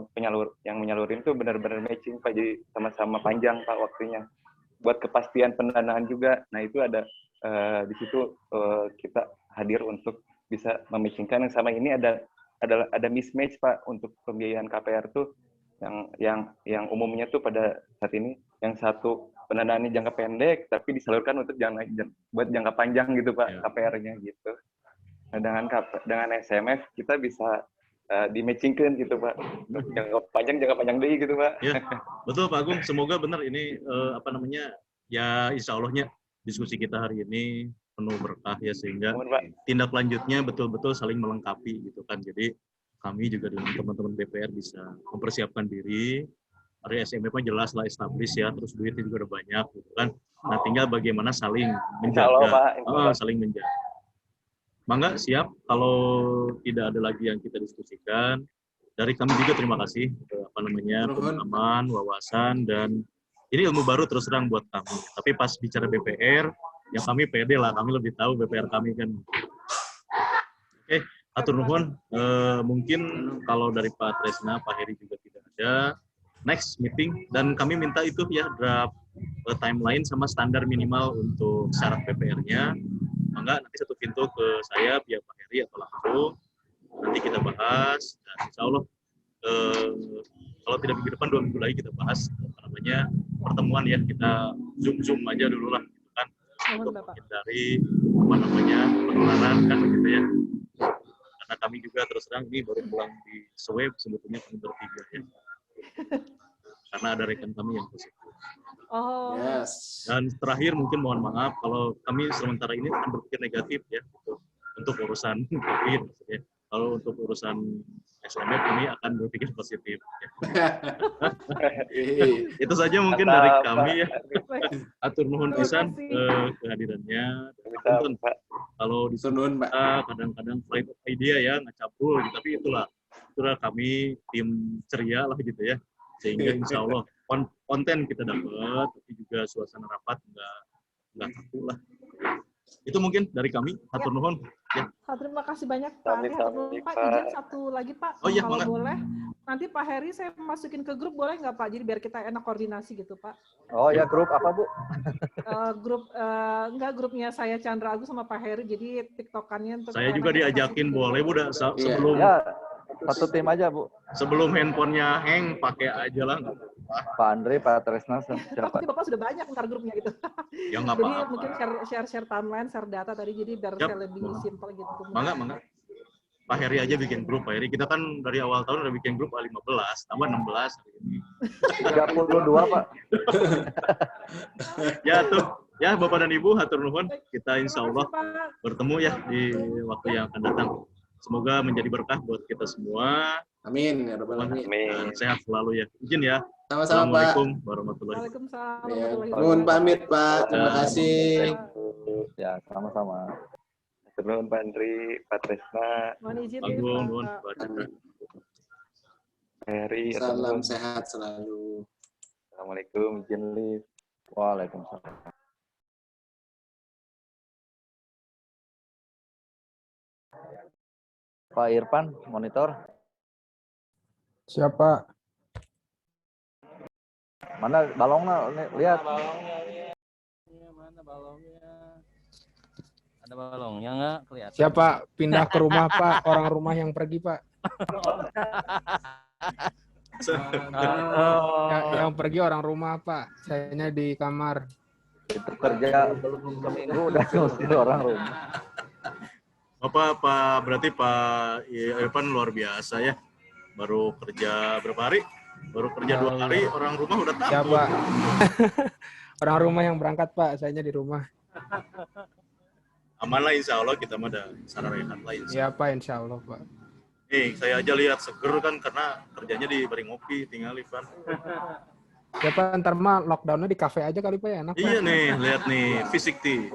menyalurin tuh benar-benar matching Pak. Jadi sama-sama panjang Pak waktunya. Buat kepastian pendanaan juga. Nah itu ada di situ kita hadir untuk bisa mematchingkan yang sama ini ada mismatch Pak untuk pembiayaan KPR tuh yang umumnya tuh pada saat ini yang satu pendanaannya jangka pendek tapi disalurkan untuk buat jangka panjang gitu Pak, KPR-nya gitu. Nah, dengan SMF kita bisa di-matchingkan gitu Pak. Jangka panjang deh gitu Pak. Ya, betul Pak Agung. Semoga benar ini ya insya Allahnya diskusi kita hari ini penuh berkah ya sehingga tindak lanjutnya betul-betul saling melengkapi gitu kan. Jadi kami juga dengan teman-teman DPR bisa mempersiapkan diri. Hari SMF jelas lah establish ya, terus duitnya juga udah banyak gitu kan. Nah tinggal bagaimana saling menjaga, saling menjaga. Mangga siap, kalau tidak ada lagi yang kita diskusikan, dari kami juga terima kasih pengalaman, wawasan, dan ini ilmu baru terus terang buat kami. Tapi pas bicara BPR, ya kami pede lah, kami lebih tahu BPR kami kan. Oke, atur nuhun. Mungkin kalau dari Pak Tresna, Pak Heri juga tidak ada. Next meeting, dan kami minta itu ya draft timeline sama standar minimal untuk syarat BPR-nya. Mangga nanti satu pintu ke saya via Pak Heri atau langsung nanti kita bahas dan insya Allah kalau tidak minggu depan 2 minggu lagi kita bahas pertemuan ya, kita zoom aja dulu lah gitu kan Mohon, untuk Bapak. menghindari apa namanya penularan kan begitu ya. Karena kami juga terus terang ini baru pulang di swab sebetulnya kami bertiga ya. Karena ada rekan kami yang positif. Oh. Yes. Dan terakhir mungkin mohon maaf kalau kami sementara ini akan berpikir negatif ya untuk urusan COVID. Ya. Kalau untuk urusan SMF ini akan berpikir positif. Ya. Itu saja mungkin dari kami ya. Atur nuhun pisan kehadirannya. Punten kalau di kadang-kadang flight of idea ya ngacapul, tapi itulah kami tim ceria lah gitu ya. Sehingga insya Allah konten kita dapat, tapi juga suasana rapat nggak kaku lah. Itu mungkin dari kami. Hatur nuhun. Ya. Terima kasih banyak Pak. Pak, izin satu lagi Pak, oh, iya, kalau banget. boleh. Nanti Pak Heri saya masukin ke grup boleh nggak Pak? Jadi biar kita enak koordinasi gitu Pak. Oh ya, grup apa Bu? Grupnya saya Chandra Agus sama Pak Heri. Jadi TikTokannya untuk saya juga diajakin boleh Bu sebelum ya, satu tim aja Bu. Sebelum handphonenya hang pakai aja lah. Pak Andre, Pak Tresna, siapa? Tapi Bapak sudah banyak ntar grupnya gitu. Ya nggak jadi apa-apa. mungkin share timeline, share data tadi jadi biar saya lebih simpel gitu. Mangga. Pak Heri aja bikin grup Pak Heri. Kita kan dari awal tahun udah bikin grup 15, tambah 16 hari ini. 32 Pak. Ya tuh, ya Bapak dan Ibu hatur nuhun. Kita insya Allah bertemu ya di waktu yang akan datang. Semoga menjadi berkah buat kita semua. Amin. Ya Rabbal Alamin. Dan sehat selalu ya. Izin ya. Sama-sama Pak. Assalamualaikum warahmatullahi wabarakatuh. Waalaikumsalam. Nuhun pamit Pak. Terima kasih. Ya, sama-sama. Nuhun Pak Andri, Pak Tresna. Mohon izin Nuhun. Heri. Salam sehat selalu. Assalamualaikum. Izin live. Waalaikumsalam. Pak Irfan, monitor. Siapa? Mana balongnya? Lihat. Mana balongnya? Ada balongnya nggak kelihatan? Siapa? Pindah ke rumah Pak. Orang rumah yang pergi Pak. Yang pergi orang rumah Pak. Sayanya di kamar. Itu kerja belum seminggu udah ngusir orang rumah. Berarti Pak Irfan luar biasa ya. Baru kerja berapa hari? Baru kerja 2 hari, orang rumah udah takut. Siapa? Orang rumah yang berangkat Pak, sayanya di rumah. Aman lah insya Allah, kita mah ada sarana rehat lah. Iya Pak, insya Allah Pak. Saya aja lihat seger kan karena kerjanya di Bari Ngopi, tinggal Irfan. Siapa ntar mah lockdownnya di kafe aja kali Pak ya, enak Pak. Iya nih, lihat nih, fisik tea.